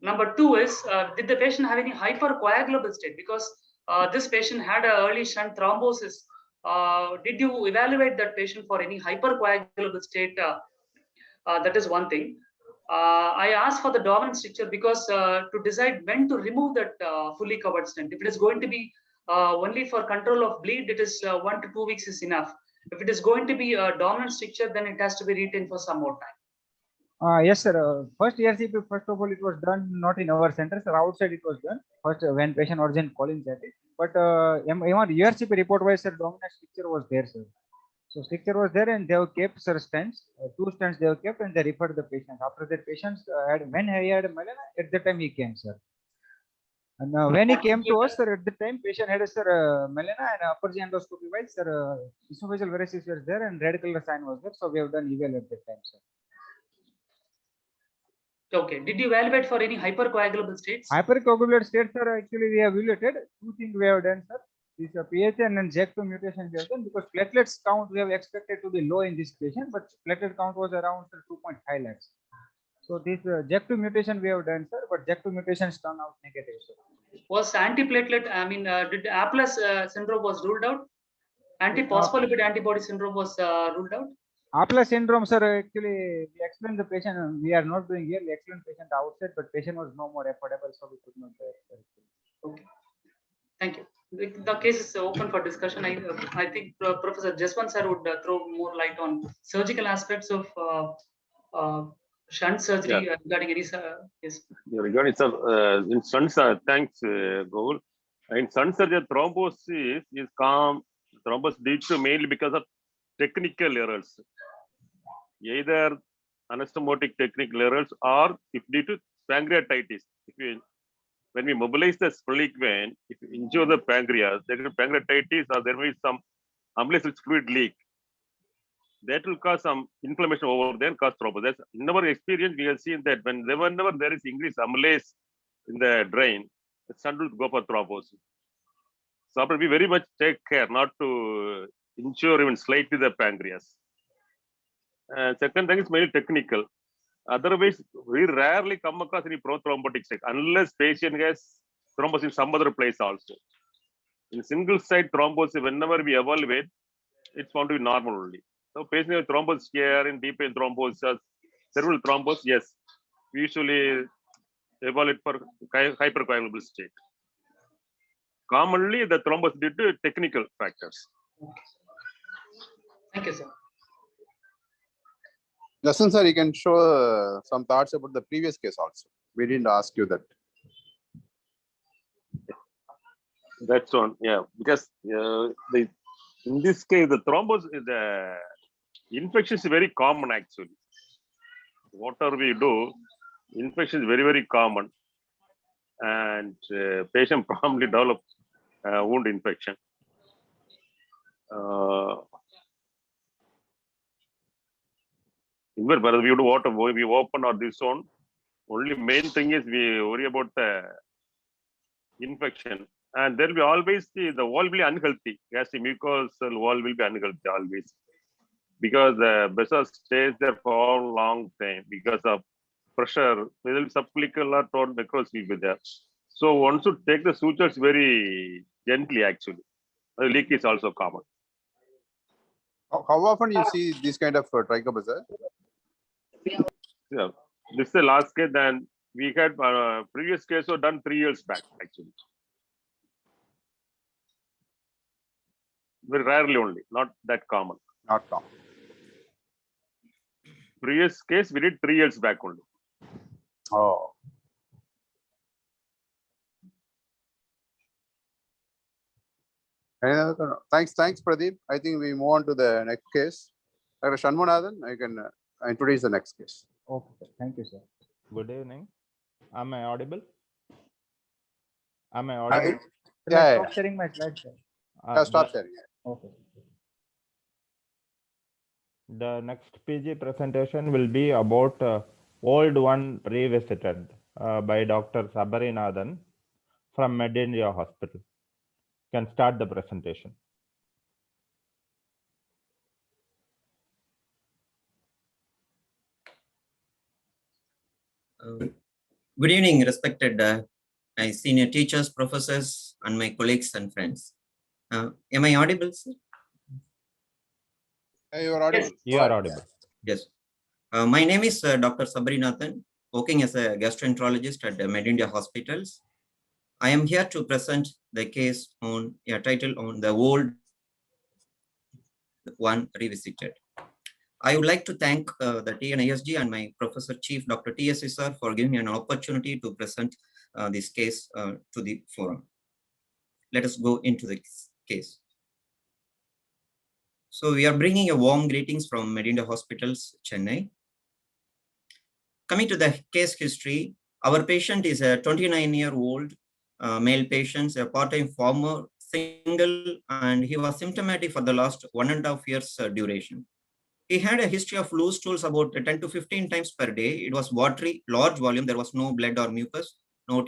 Number two is, did the patient have any hypercoagulable state? Because this patient had an early shunt thrombosis. Did you evaluate that patient for any hypercoagulable state? That is one thing. I asked for the dominant stricture because to decide when to remove that fully covered stent. If it is going to be only for control of bleed, it is 1 to 2 weeks is enough. If it is going to be a dominant stricture, then it has to be retained for some more time. Yes, sir. First ERCP, first of all, it was done not in our center, sir. Outside it was done. First, when patient was in cholangitis. But even ERCP report wise, sir, dominant stricture was there, sir. So stricture was there, and they have kept, sir, stents. 2 stents they have kept, and they referred the patient. After that, patient had, when he had melena, at the time he came, sir. And when he came to us, sir, at the time patient had, sir, melena and upper GI endoscopy wise, sir, esophageal varices were there, and red color sign was there. So we have done eval at that time, sir. Okay. Did you evaluate for any hypercoagulable states? Hypercoagulable states are actually we have evaluated. 2 things we have done, sir. This PHN and JAK2 mutation we have done because platelets count we have expected to be low in this patient, but platelet count was around 2.5 lakhs. So this JAK2 mutation we have done, sir, but JAK2 mutations turn out negative, sir. Was antiplatelet? I mean, did Aplus syndrome was ruled out? Antiphospholipid antibody syndrome was ruled out. Aplus syndrome, sir, actually we explained the patient. We are not doing here. We explained patient outside, but patient was no more affordable, so we could not do it. Okay. Thank you. The case is open for discussion. I think Professor Jaswant sir would throw more light on surgical aspects of shunt surgery regarding any. Yes. Regarding in shunt, thanks, Rahul. In shunt surgery, thrombosis is calm. Thrombosis due to mainly because of technical errors, either anastomotic technical errors or if due to pancreatitis. When we mobilize the splenic vein, if you injure the pancreas, there is pancreatitis or there may be some umbilical fluid leak. That will cause some inflammation over there and cause thrombosis. In our experience, we have seen that whenever there is increased amylase in the drain, the shunt will go for thrombosis. So we very much take care not to injure even slightly the pancreas. Second thing is mainly technical. Otherwise, we rarely come across any prothrombotic state unless patient has thrombosis in some other place also. In single site thrombosis, whenever we evaluate, it's found to be normal only. So patient has thrombosis here in deep vein thrombosis, cerebral thrombosis, yes, we usually evaluate for hypercoagulable state. Commonly, the thrombosis due to technical factors. Thank you, sir. Justin, sir, you can show some thoughts about the previous case also. We didn't ask you that. That's one, yeah, because in this case, the thrombosis, the infection is very common actually. Whatever we do, infection is very, very common. And patient probably develop wound infection. Even whether we do water, we open or this one, only main thing is we worry about the infection. And there will be always the wall will be unhealthy. Gastric mucosal wall will be unhealthy always. Because the vessel stays there for a long time because of pressure, there will be subclavicular torn necrosis will be there. So one should take the sutures very gently actually. The leak is also common. How often you see this kind of trichomes, sir? Yeah, this is the last case. Then we had previous case was done 3 years back, actually. Very rarely only, not that common. Not common. Previous case we did 3 years back only. Oh. Thanks, Pradeep. I think we move on to the next case. Dr. Shanmunathan, I can introduce the next case. Okay, sir. Thank you, sir. Good evening. Am I audible? Am I audible? Yeah, Stop sharing my slides, sir. stop sharing. Okay. The next PG presentation will be about Old One Revisited by Dr. Sabarinathan from MedIndia Hospital. Can start the presentation. Good evening, respected my senior teachers, professors, and my colleagues and friends. Am I audible, sir? You are audible. You are audible. Yes. My name is Dr. Sabarinathan, working as a gastroenterologist at MedIndia Hospitals. I am here to present the case on a title on the Old One Revisited. I would like to thank the TNISG and my Professor Chief Dr. T.S. Sir for giving me an opportunity to present this case to the forum. Let us go into the case. So we are bringing a warm greetings from MedIndia Hospitals, Chennai. Coming to the case history, our patient is a 29-year-old male patient, a part-time farmer, single, and he was symptomatic for the last 1.5 years duration. He had a history of loose stools about 10 to 15 times per day. It was watery, large volume. There was no blood or mucus, no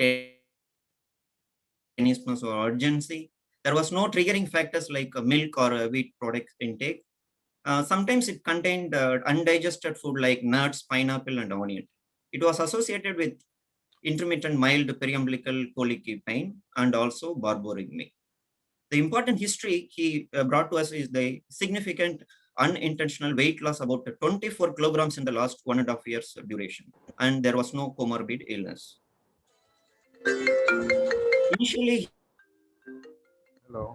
tenesmus or urgency. There was no triggering factors like milk or wheat product intake. Sometimes it contained undigested food like nuts, pineapple, and onion. It was associated with intermittent mild periumbilical colic pain and also borborygmi. The important history he brought to us is the significant unintentional weight loss, about 24 kilograms in the last 1.5 years duration, and there was no comorbid illness. Initially,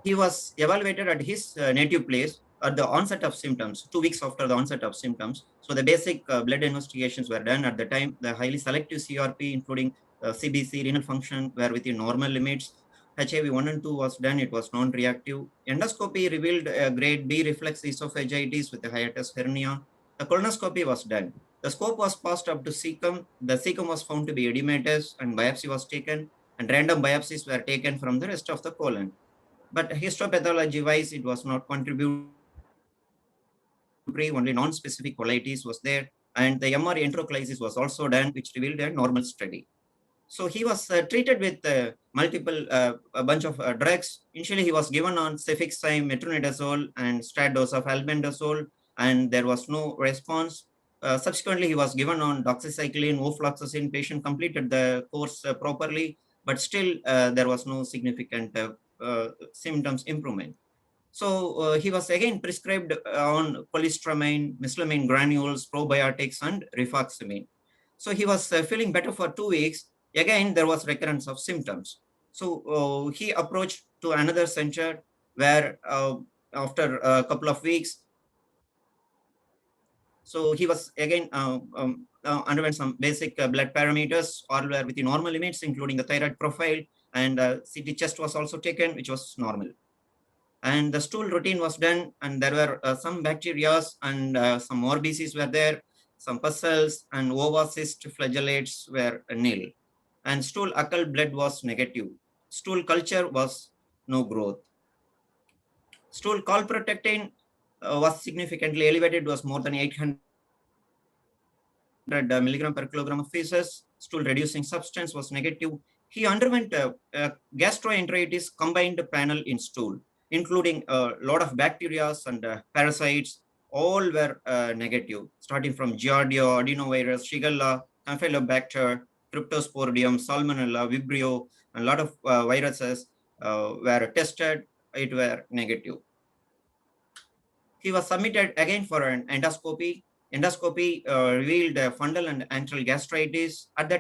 he was evaluated at his native place at the onset of symptoms, 2 weeks after the onset of symptoms. So the basic blood investigations were done at the time. The highly selective CRP, including CBC, renal function, were within normal limits. HIV 1 and 2 was done, it was non-reactive. Endoscopy revealed a grade B reflex esophagitis with a hiatus hernia. The colonoscopy was done. The scope was passed up to cecum. The cecum was found to be edematous and biopsy was taken, and random biopsies were taken from the rest of the colon. But histopathology-wise, it was not contributory, only non-specific colitis was there, and the MR enterocolitis was also done, which revealed a normal study. So he was treated with multiple, a bunch of drugs. Initially, he was given on cefixime, metronidazole, and stat dose of albendazole, and there was no response. Subsequently, he was given on doxycycline, ofloxacin. Patient completed the course properly, but still there was no significant symptoms improvement. So he was again prescribed on polystramine, mesalamine granules, probiotics, and rifaximin. So he was feeling better for 2 weeks. Again, there was recurrence of symptoms. So he approached to another center where after a couple of weeks, so he was again underwent some basic blood parameters, all were within normal limits, including the thyroid profile, and CT chest was also taken, which was normal. And the stool routine was done, and there were some bacteria and some RBCs were there, some pus cells and ovocyst flagellates were nil. And stool occult blood was negative. Stool culture was no growth. Stool calprotectin was significantly elevated, was more than 800 milligram per kilogram of feces. Stool reducing substance was negative. He underwent gastroenteritis combined panel in stool, including a lot of bacteria and parasites. All were negative, starting from Giardia, adenovirus, Shigella, Campylobacter, Cryptosporidium, Salmonella, Vibrio, and a lot of viruses were tested. It were negative. He was submitted again for an endoscopy. Endoscopy revealed fundal and antral gastritis. At the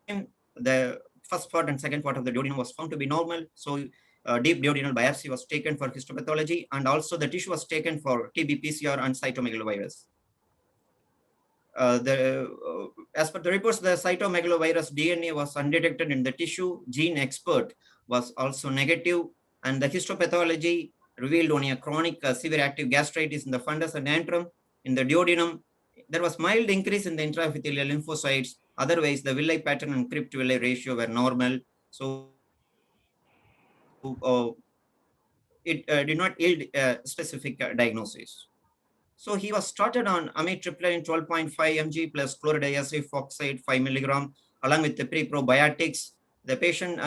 time, the first part and second part of the duodenum was found to be normal. So deep duodenal biopsy was taken for histopathology, and also the tissue was taken for TB PCR and cytomegalovirus. As per the reports, the cytomegalovirus DNA was undetected in the tissue. Gene expert was also negative, and the histopathology revealed only a chronic severe active gastritis in the fundus and antrum. In the duodenum, there was mild increase in the intraepithelial lymphocytes. Otherwise, the villi pattern and crypt villi ratio were normal. So it did not yield a specific diagnosis. So he was started on amitriptyline 12.5 mg plus chlorodiazepam oxide 5 milligram along with the pre-probiotics. The patient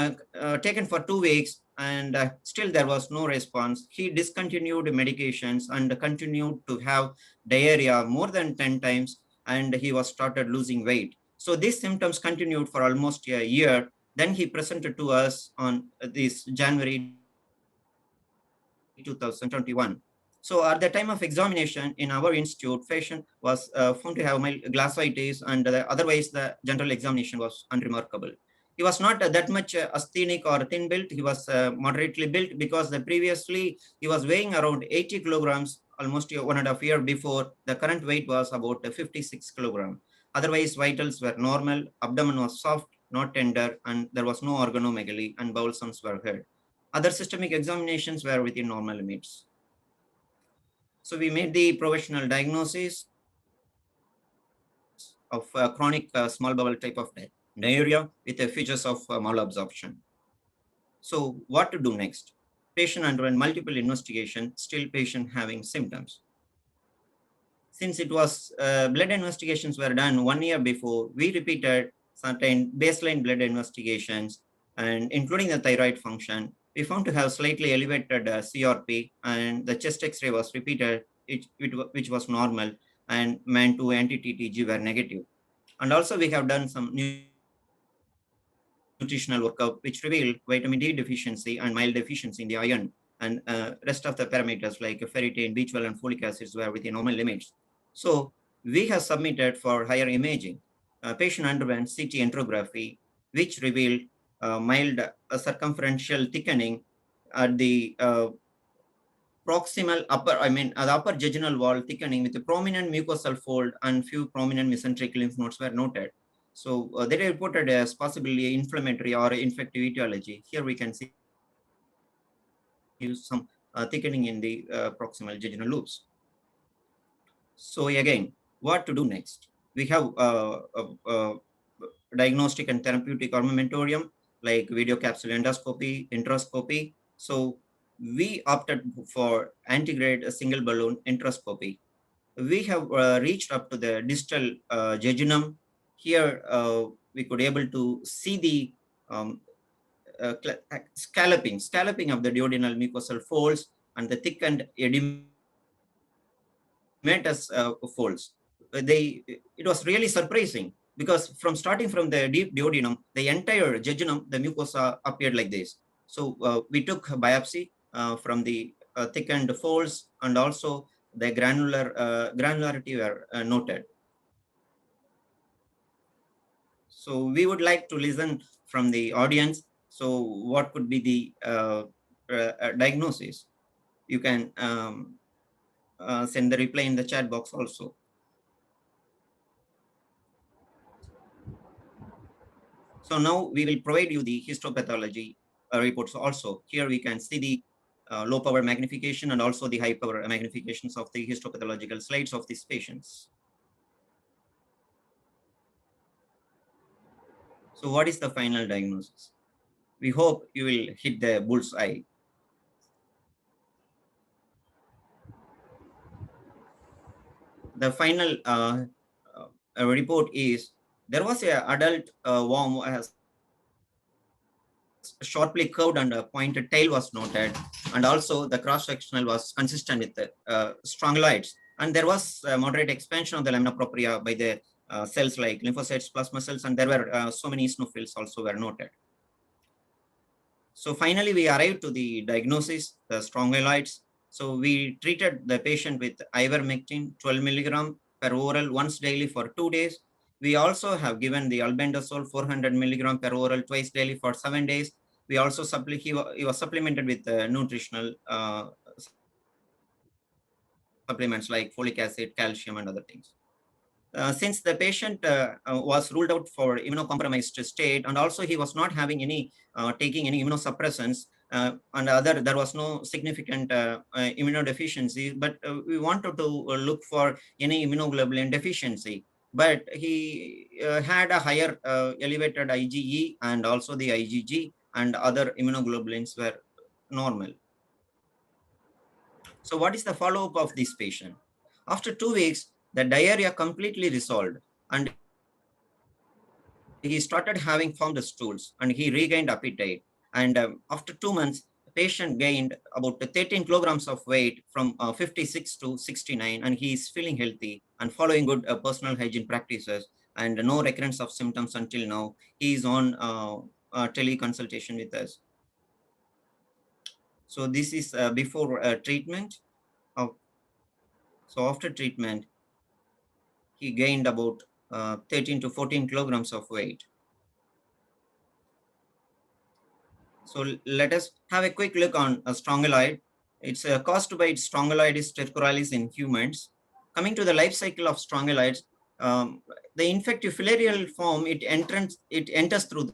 taken for 2 weeks, and still there was no response. He discontinued medications and continued to have diarrhea more than 10 times, and he was started losing weight. So these symptoms continued for almost a year. Then he presented to us on this January 2021. So at the time of examination in our institute, patient was found to have mild glossitis, and otherwise the general examination was unremarkable. He was not that much asthenic or thin built. He was moderately built because previously he was weighing around 80 kilograms almost 1.5 years before. The current weight was about 56 kilograms. Otherwise, vitals were normal, abdomen was soft, not tender, and there was no organomegaly, and bowel sounds were heard. Other systemic examinations were within normal limits. So we made the provisional diagnosis of chronic small bowel type of diarrhea with the features of malabsorption. So what to do next? Patient underwent multiple investigation, still patient having symptoms. Since it was blood investigations were done 1 year before, we repeated certain baseline blood investigations, and including the thyroid function. We found to have slightly elevated CRP, and the chest X-ray was repeated, which was normal, and MAN2 anti-TTG were negative. And also we have done some nutritional workup, which revealed vitamin D deficiency and mild deficiency in the iron, and rest of the parameters like ferritin, B12, and folic acids were within normal limits. So we have submitted for higher imaging. Patient underwent CT enterography, which revealed mild circumferential thickening at the proximal upper, the upper jejunal wall thickening with a prominent mucosal fold, and few prominent mesenteric lymph nodes were noted. So they reported as possibly inflammatory or infective etiology. Here we can see some thickening in the proximal jejunal loops. So again, what to do next? We have diagnostic and therapeutic armamentarium like video capsule endoscopy, enteroscopy. So we opted for antegrade single balloon enteroscopy. We have reached up to the distal jejunum. Here we could able to see the scalloping of the duodenal mucosal folds and the thickened edematous folds. It was really surprising, because starting from the deep duodenum, the entire jejunum, the mucosa appeared like this. So we took a biopsy from the thickened folds, and also the granularity were noted. So we would like to listen from the audience. So what could be the diagnosis? You can send the reply in the chat box also. So now we will provide you the histopathology reports also. Here we can see the low power magnification and also the high power magnifications of the histopathological slides of these patients. So what is the final diagnosis? We hope you will hit the bull's eye. The final report is, there was an adult worm has sharply curved and a pointed tail was noted, and also the cross-sectional was consistent with the strongyloids, and there was moderate expansion of the lamina propria by the cells like lymphocytes, plasma cells, and there were so many eosinophils also were noted. So finally we arrived to the diagnosis, the strongyloids. So we treated the patient with ivermectin 12 milligram per oral once daily for 2 days. We also have given the albendazole 400 milligram per oral twice daily for 7 days. We also he was supplemented with nutritional supplements like folic acid, calcium, and other things. Since the patient was ruled out for immunocompromised state, and also he was not having any taking any immunosuppressants, and there was no significant immunodeficiency, but we wanted to look for any immunoglobulin deficiency. But he had a higher elevated IgE and also the IgG, and other immunoglobulins were normal. So what is the follow-up of this patient? After 2 weeks, the diarrhea completely resolved, and he started having formed stools, and he regained appetite. And after 2 months, the patient gained about 13 kilograms of weight from 56 to 69, and he is feeling healthy and following good personal hygiene practices, and no recurrence of symptoms until now. He is on teleconsultation with us. So this is before treatment. So after treatment, he gained about 13 to 14 kilograms of weight. So let us have a quick look on a strongyloid. It's caused by Strongyloides stercoralis in humans. Coming to the life cycle of strongyloids, the infective filarial form, it enters through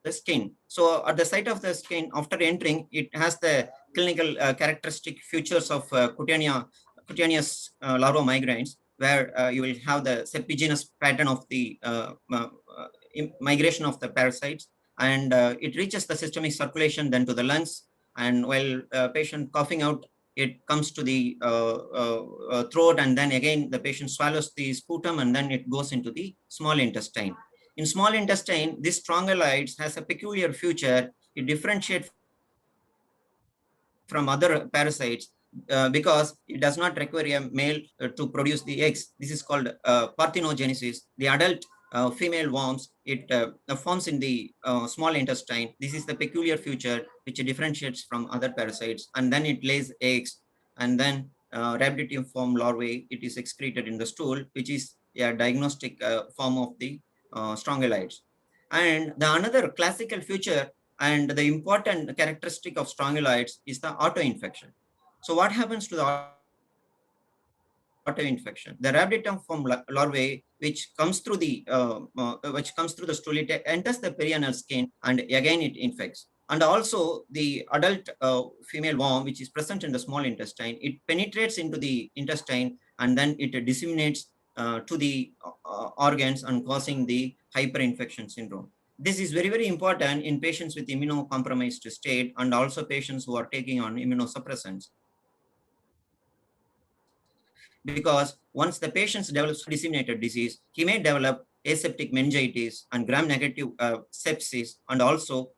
the skin. So at the site of the skin, after entering, it has the clinical characteristic features of cutaneous larva migrans, where you will have the serpiginous pattern of the migration of the parasites, and it reaches the systemic circulation, then to the lungs, and while patient coughing out, it comes to the throat, and then again the patient swallows the sputum, and then it goes into the small intestine. In small intestine, this strongyloids has a peculiar feature. It differentiates from other parasites because it does not require a male to produce the eggs. This is called parthenogenesis. The adult female worms, it forms in the small intestine. This is the peculiar feature which differentiates from other parasites, and then it lays eggs, and then rhabditiform larvae, it is excreted in the stool, which is a diagnostic form of the strongyloids. And the another classical feature and the important characteristic of strongyloids is the autoinfection. So what happens to the autoinfection? The rhabditiform larvae, which comes through the stool, it enters the perianal skin, and again it infects. And also the adult female worm, which is present in the small intestine, it penetrates into the intestine, and then it disseminates to the organs and causing the hyperinfection syndrome. This is very, very important in patients with immunocompromised state, and also patients who are taking on immunosuppressants. Because once the patient develops disseminated disease, he may develop aseptic meningitis and gram-negative sepsis, and also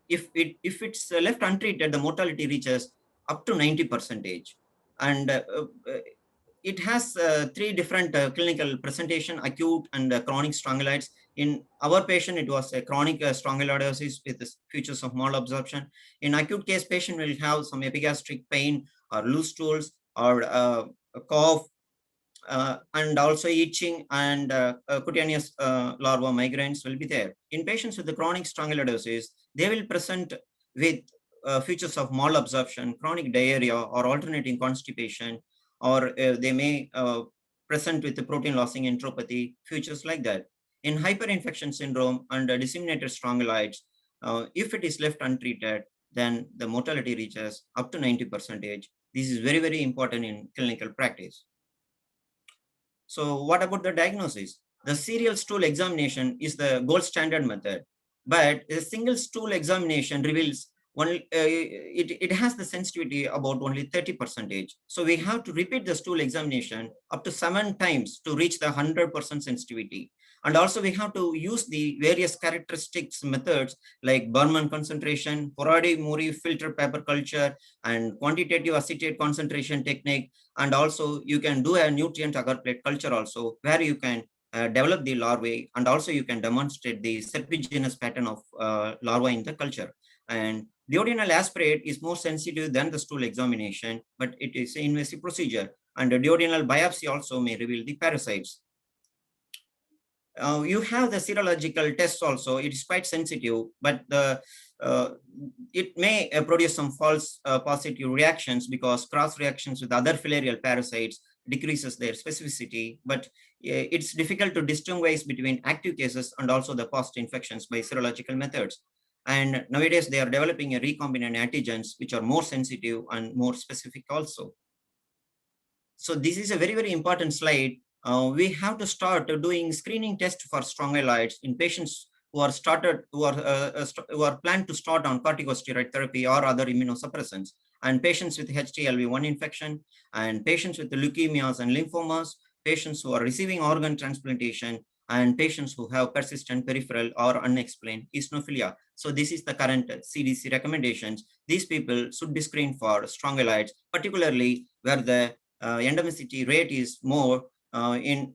if it's left untreated, the mortality reaches up to 90%. And it has 3 different clinical presentation: acute and chronic strongyloids. In our patient, it was a chronic strongyloidosis with the features of malabsorption. In acute case, patient will have some epigastric pain or loose stools or a cough, and also itching, and cutaneous larva migraines will be there. In patients with the chronic strongyloidosis, they will present with features of malabsorption, chronic diarrhea, or alternating constipation, or they may present with the protein losing enteropathy, features like that. In hyperinfection syndrome and disseminated strongyloids, if it is left untreated, then the mortality reaches up to 90%. This is very, very important in clinical practice. So what about the diagnosis? The serial stool examination is the gold standard method, but a single stool examination reveals it has the sensitivity about only 30%. So we have to repeat the stool examination up to 7 times to reach the 100% sensitivity. And also we have to use the various characteristics methods like Berman concentration, Porady-Murray filter paper culture, and quantitative acetate concentration technique. And also you can do a nutrient agar plate culture also, where you can develop the larvae, and also you can demonstrate the serpiginous pattern of larvae in the culture. And Duodenal aspirate is more sensitive than the stool examination, but it is an invasive procedure. And the duodenal biopsy also may reveal the parasites. You have the serological tests also. It is quite sensitive, but it may produce some false positive reactions because cross reactions with other filarial parasites decreases their specificity. But it's difficult to distinguish between active cases and also the past infections by serological methods. And nowadays they are developing a recombinant antigens which are more sensitive and more specific also. So this is a very, very important slide. We have to start doing screening tests for strongyloids in patients who are planned to start on corticosteroid therapy or other immunosuppressants, and patients with HTLV-1 infection, and patients with leukemias and lymphomas, patients who are receiving organ transplantation, and patients who have persistent peripheral or unexplained eosinophilia. So this is the current CDC recommendations. These people should be screened for strongyloids, particularly where the endemicity rate is more. In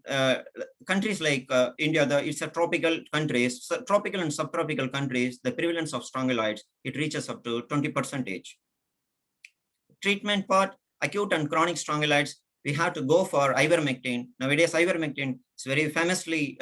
countries like India, it's a tropical countries, tropical and subtropical countries, the prevalence of strongyloids, it reaches up to 20%. Treatment part, acute and chronic strongyloids, we have to go for ivermectin. Nowadays, ivermectin is very famously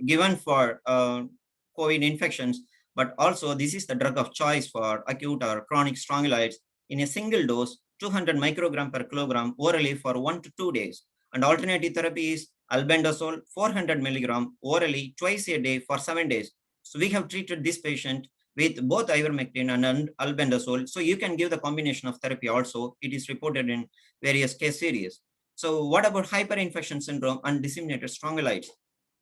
given for COVID infections, but also this is the drug of choice for acute or chronic strongyloids in a single dose, 200 microgram per kilogram orally for 1 to 2 days. And alternative therapy is albendazole 400 milligram orally twice a day for 7 days. So we have treated this patient with both ivermectin and albendazole. So you can give the combination of therapy also. It is reported in various case series. So what about hyperinfection syndrome and disseminated strongyloids?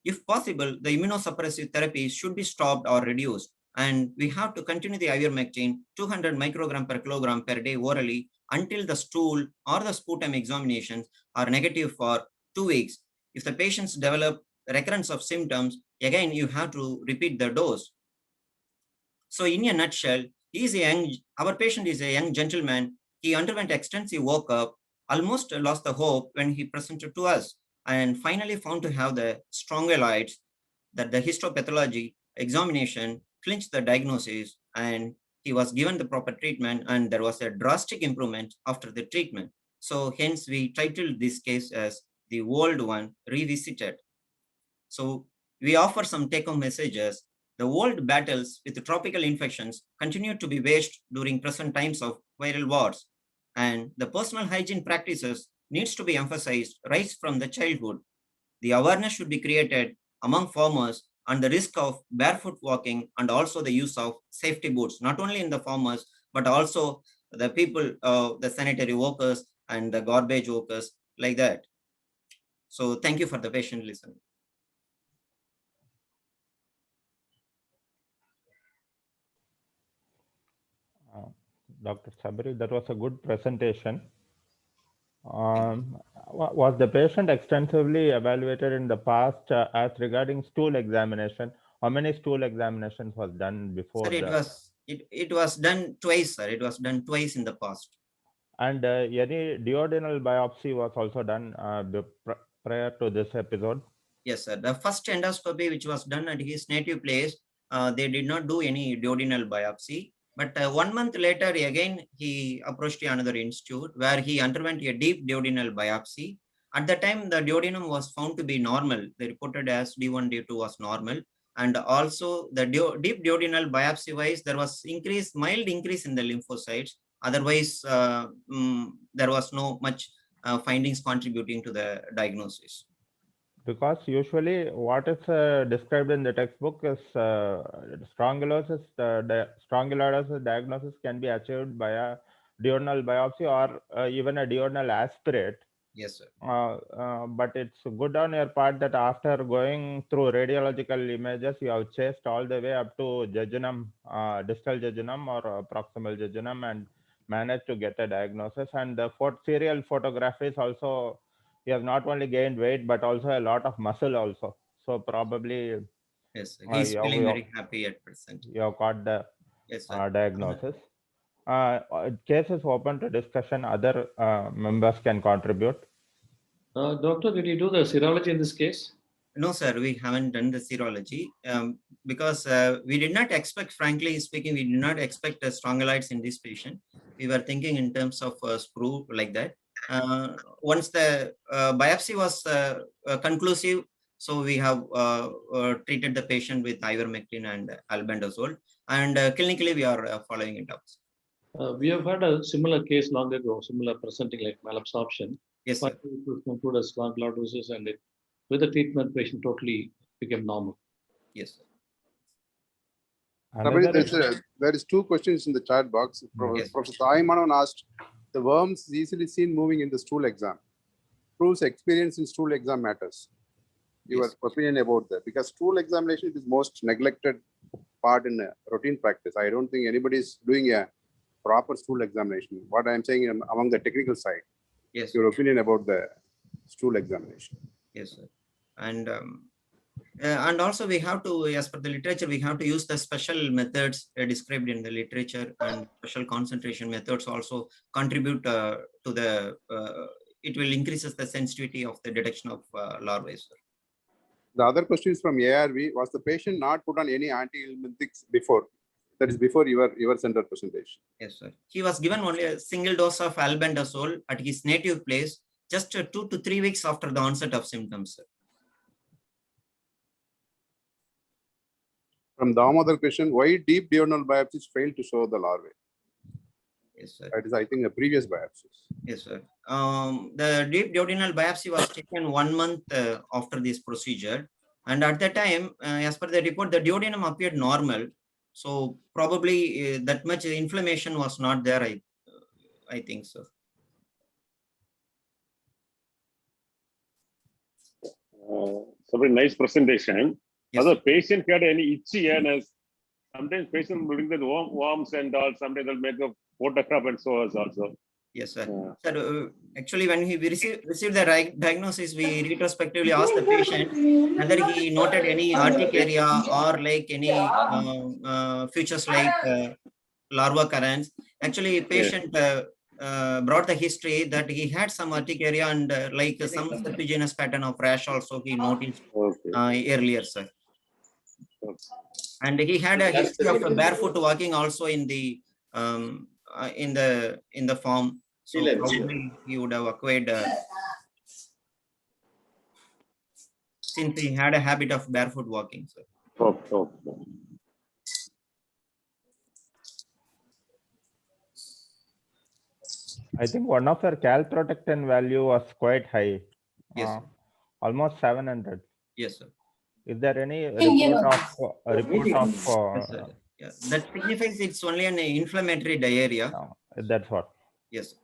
If possible, the immunosuppressive therapy should be stopped or reduced. And we have to continue the ivermectin 200 microgram per kilogram per day orally until the stool or the sputum examinations are negative for 2 weeks. If the patients develop recurrence of symptoms, again, you have to repeat the dose. So in a nutshell, our patient is a young gentleman. He underwent extensive workup, almost lost the hope when he presented to us, and finally found to have the strongyloids, that the histopathology examination clinched the diagnosis, and he was given the proper treatment, and there was a drastic improvement after the treatment. So hence we titled this case as the Old One Revisited. So we offer some take-home messages. The old battles with the tropical infections continue to be waged during present times of viral wars, and the personal hygiene practices needs to be emphasized right from the childhood. The awareness should be created among farmers on the risk of barefoot walking and also the use of safety boots, not only in the farmers, but also the people, the sanitary workers and the garbage workers like that. So thank you for the patient listening. Dr. Sabari, that was a good presentation. Was the patient extensively evaluated in the past as regarding stool examination? How many stool examinations was done before? Sir, it was done twice, sir. It was done twice in the past. And any duodenal biopsy was also done prior to this episode? Yes, sir. The first endoscopy which was done at his native place, they did not do any duodenal biopsy. But 1 month later, again, he approached another institute where he underwent a deep duodenal biopsy. At the time, the duodenum was found to be normal. They reported as D1, D2 was normal. And also the deep duodenal biopsy wise, there was mild increase in the lymphocytes. Otherwise, there was no much findings contributing to the diagnosis. Because usually what is described in the textbook is strongylosis, strongyloidosis diagnosis can be achieved by a duodenal biopsy or even a duodenal aspirate. Yes, sir. But it's good on your part that after going through radiological images, you have chased all the way up to jejunum, distal jejunum or proximal jejunum, and managed to get a diagnosis. And the serial photographies also, you have not only gained weight, but also a lot of muscle also. So probably, yes, he's feeling very happy at present. You have got the yes, diagnosis. Case is open to discussion. Other members can contribute. Doctor, did you do the serology in this case? No, sir, we haven't done the serology because we did not expect, frankly speaking, we did not expect strongyloids in this patient. We were thinking in terms of sprue like that. Once the biopsy was conclusive, so we have treated the patient with ivermectin and albendazole, and clinically we are following it up. We have had a similar case long ago, similar presenting like malabsorption. Yes, sir. But it was concluded as lordosis, and with the treatment, patient totally became normal. Yes, sir. There is two questions in the chat box. Professor Sai Manon asked, the worms easily seen moving in the stool exam. Proves experience in stool exam matters. Your opinion about that? Because stool examination is most neglected part in routine practice. I don't think anybody is doing a proper stool examination. What I'm saying among the technical side. Yes. Your opinion about the stool examination. Yes, sir. And also we have to, as per the literature, we have to use the special methods described in the literature, and special concentration methods also contribute to the, it will increases the sensitivity of the detection of larvae. The other question is from ARV. Was the patient not put on any anti-helminthics before? That is before your center presentation. Yes, sir. He was given only a single dose of albendazole at his native place just 2 to 3 weeks after the onset of symptoms, sir. From Damodar question, why deep duodenal biopsies fail to show the larvae? Yes, sir. That is, I think, the previous biopsies. Yes, sir. The deep duodenal biopsy was taken 1 month after this procedure. And at that time, as per the report, the duodenum appeared normal. So probably that much inflammation was not there, I think so. So very nice presentation. Yes. Other patient had any itchy earners. Sometimes patients bring the worms and all. Sometimes they'll make a photograph and so on also. Yes, sir. Sir, actually, when we received the diagnosis, we retrospectively asked the patient whether he noted any urticaria or like any features like larva occurrence. Actually, patient brought the history that he had some urticaria and like some serpiginous pattern of rash also he noticed earlier, sir. And he had a history of barefoot walking also in the form. So probably he would have acquired since he had a habit of barefoot walking, sir. I think one of their calprotectin value was quite high. Yes. Almost 700. Yes, sir. Is there any report of yes, sir. Yeah, that signifies it's only an inflammatory diarrhea. That's what. Yes.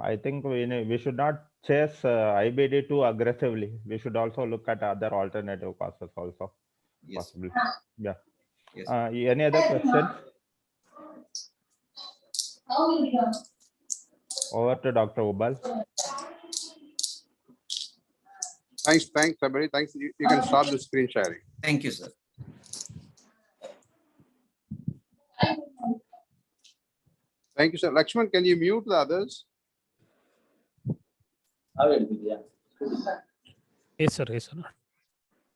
I think we should not chase IBD too aggressively. We should also look at other alternative causes also. Yes. Possibly. Yeah. Yes. Any other questions? Over to Dr. Ubal. Thanks, Sabari. Thanks. You can stop the screen sharing. Thank you, sir. Thank you, sir. Lakshman, can you mute the others? Yes, sir. Yes, sir.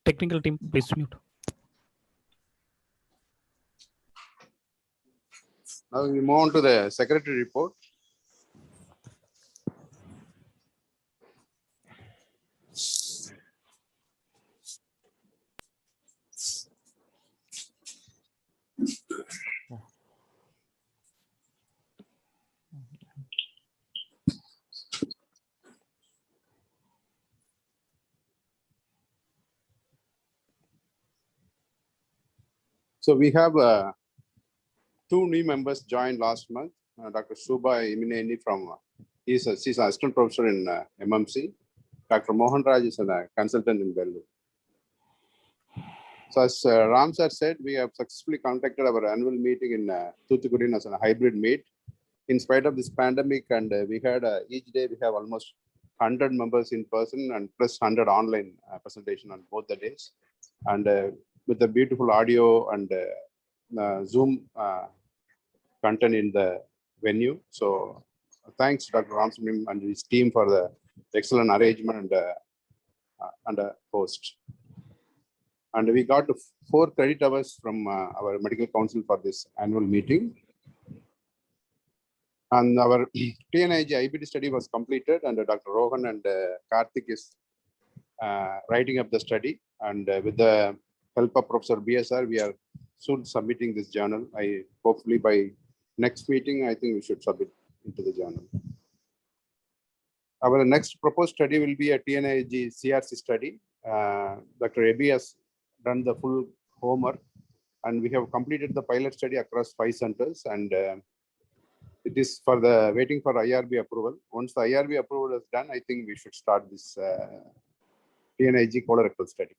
Technical team, please mute. Now we move on to the secretary report. So we have two new members joined last month. Dr. Subha Imineni from, she's an assistant professor in MMC. Dr. Mohan Raj is a consultant in Bellu. So as Ram sir said, we have successfully conducted our annual meeting in Thoothukudi as a hybrid meet. In spite of this pandemic, and we had each day we have almost 100 members in person and plus 100 online presentation on both the days. And with the beautiful audio and Zoom content in the venue. So thanks Dr. Ramsubramanian and his team for the excellent arrangement and host. And we got 4 credit hours from our medical council for this annual meeting. And our TNIG IBD study was completed, and Dr. Rohan and Karthik is writing up the study. And with the help of Professor BSR, we are soon submitting this journal. Hopefully by next meeting, I think we should submit into the journal. Our next proposed study will be a TNIG CRC study. Dr. Ebi has done the full homework, and we have completed the pilot study across 5 centers, and it is for the waiting for IRB approval. Once the IRB approval is done, I think we should start this TNIG colorectal study.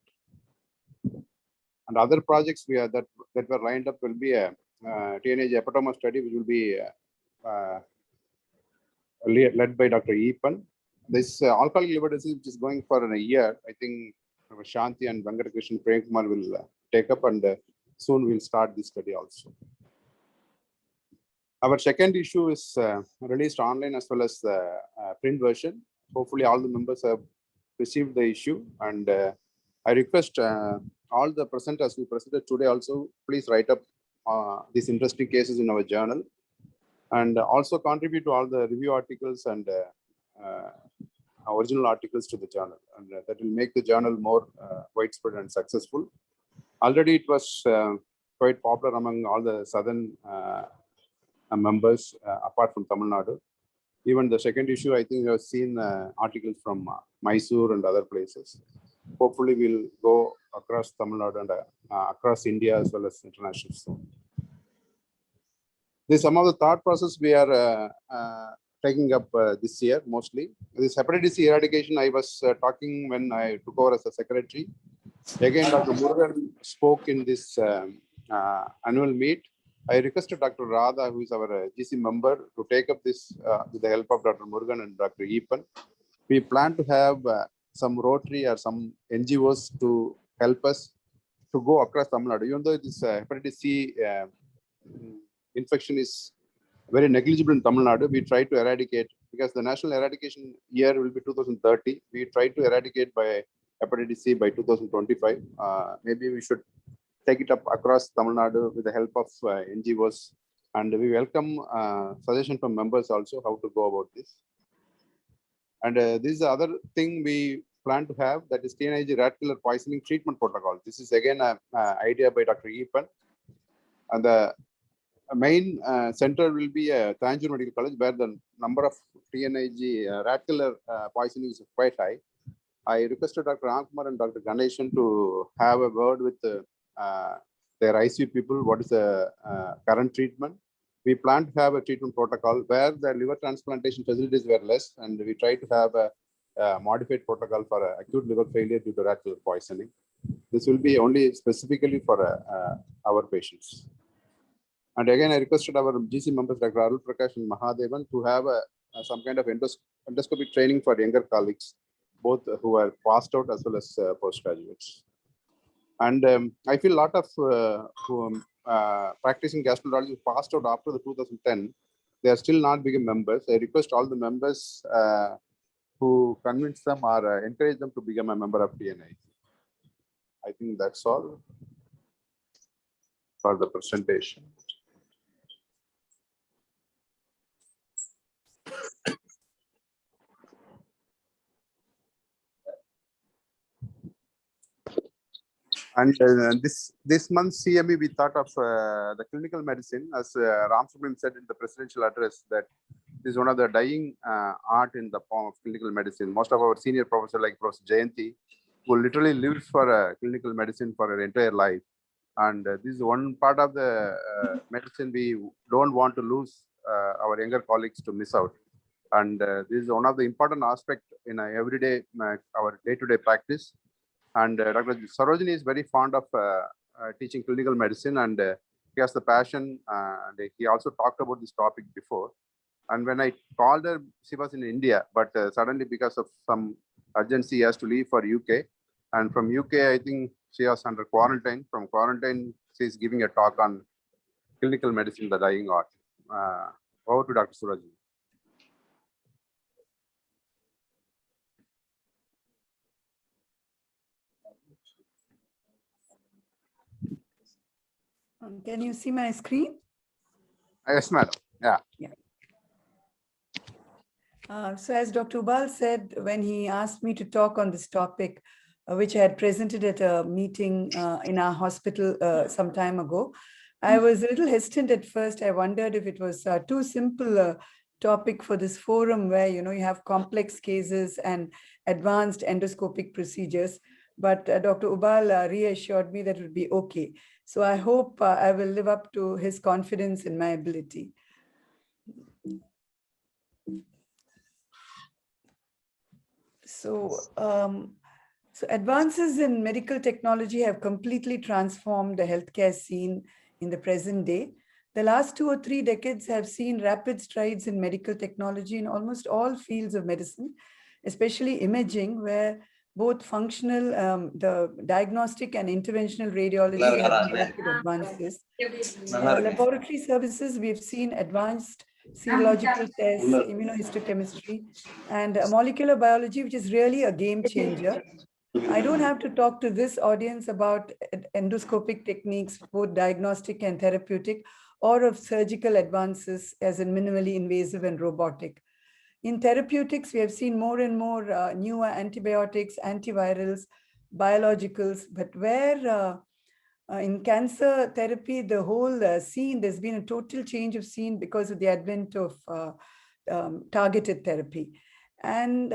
And other projects that were lined up will be a TNIG hepatoma study, which will be led by Dr. Eepan. This alcoholic liver disease, which is going for a year, I think Shanti and Venkatakrishnan Prem Kumar will take up, and soon we'll start this study also. Our second issue is released online as well as the print version. Hopefully all the members have received the issue, and I request all the presenters who presented today also, please write up these interesting cases in our journal, and also contribute to all the review articles and original articles to the journal, and that will make the journal more widespread and successful. Already it was quite popular among all the southern members apart from Tamil Nadu. Even the second issue, I think we have seen articles from Mysore and other places. Hopefully we'll go across Tamil Nadu and across India as well as international soon. This is some of the thought process we are taking up this year mostly. This hepatitis C eradication, I was talking when I took over as a secretary. Again, Dr. Murugan spoke in this annual meet. I requested Dr. Radha, who is our GC member, to take up this with the help of Dr. Murugan and Dr. Eepan. We plan to have some Rotary or some NGOs to help us to go across Tamil Nadu. Even though this hepatitis C infection is very negligible in Tamil Nadu, we try to eradicate, because the national eradication year will be 2030. We try to eradicate by hepatitis C by 2025. Maybe we should take it up across Tamil Nadu with the help of NGOs, and we welcome suggestion from members also how to go about this. And this is the other thing we plan to have, that is TNIG rat killer poisoning treatment protocol. This is again an idea by Dr. Eepan, and the main center will be Tanjore Medical College, where the number of TNIG rat killer poisoning is quite high. I requested Dr. Ramkumar and Dr. Ganeshan to have a word with their ICU people. What is the current treatment? We plan to have a treatment protocol where the liver transplantation facilities were less, and we try to have a modified protocol for acute liver failure due to rat killer poisoning. This will be only specifically for our patients. And again, I requested our GC members, Dr. Arul Prakash and Mahadevan, to have some kind of endoscopic training for younger colleagues, both who are passed out as well as postgraduates. And I feel a lot of practicing gastroenterology passed out after the 2010. They are still not become members. I request all the members who convince them or encourage them to become a member of TNIG. I think that's all for the presentation. And this month CME, we thought of the clinical medicine, as Ram Subramanian said in the presidential address, that this is one of the dying art in the form of clinical medicine. Most of our senior professors, like Professor Jayanti, who literally lives for clinical medicine for her entire life. And this is one part of the medicine we don't want to lose our younger colleagues to miss out. And this is one of the important aspects in everyday, our day-to-day practice. And Dr. Sarojini is very fond of teaching clinical medicine, and he has the passion. And he also talked about this topic before. And when I called her, she was in India, but suddenly because of some urgency, he has to leave for UK. And from UK, I think she was under quarantine. From quarantine, she is giving a talk on clinical medicine, the dying art. Over to Dr. Sarojini. Can you see my screen? Yes, madam. Yeah. So as Dr. Ubal said, when he asked me to talk on this topic, which I had presented at a meeting in our hospital some time ago, I was a little hesitant at first. I wondered if it was too simple a topic for this forum where, you have complex cases and advanced endoscopic procedures. But Dr. Ubal reassured me that it would be okay. So I hope I will live up to his confidence in my ability. So, so advances in medical technology have completely transformed the healthcare scene in the present day. The last 2 or 3 decades have seen rapid strides in medical technology in almost all fields of medicine, especially imaging, where both functional, the diagnostic and interventional radiology have made rapid advances. Laboratory services, we've seen advanced serological tests, immunohistochemistry, and molecular biology, which is really a game changer. I don't have to talk to this audience about endoscopic techniques, both diagnostic and therapeutic, or of surgical advances as in minimally invasive and robotic. In therapeutics, we have seen more and more newer antibiotics, antivirals, biologicals, but where in cancer therapy, the whole scene, there's been a total change of scene because of the advent of targeted therapy. And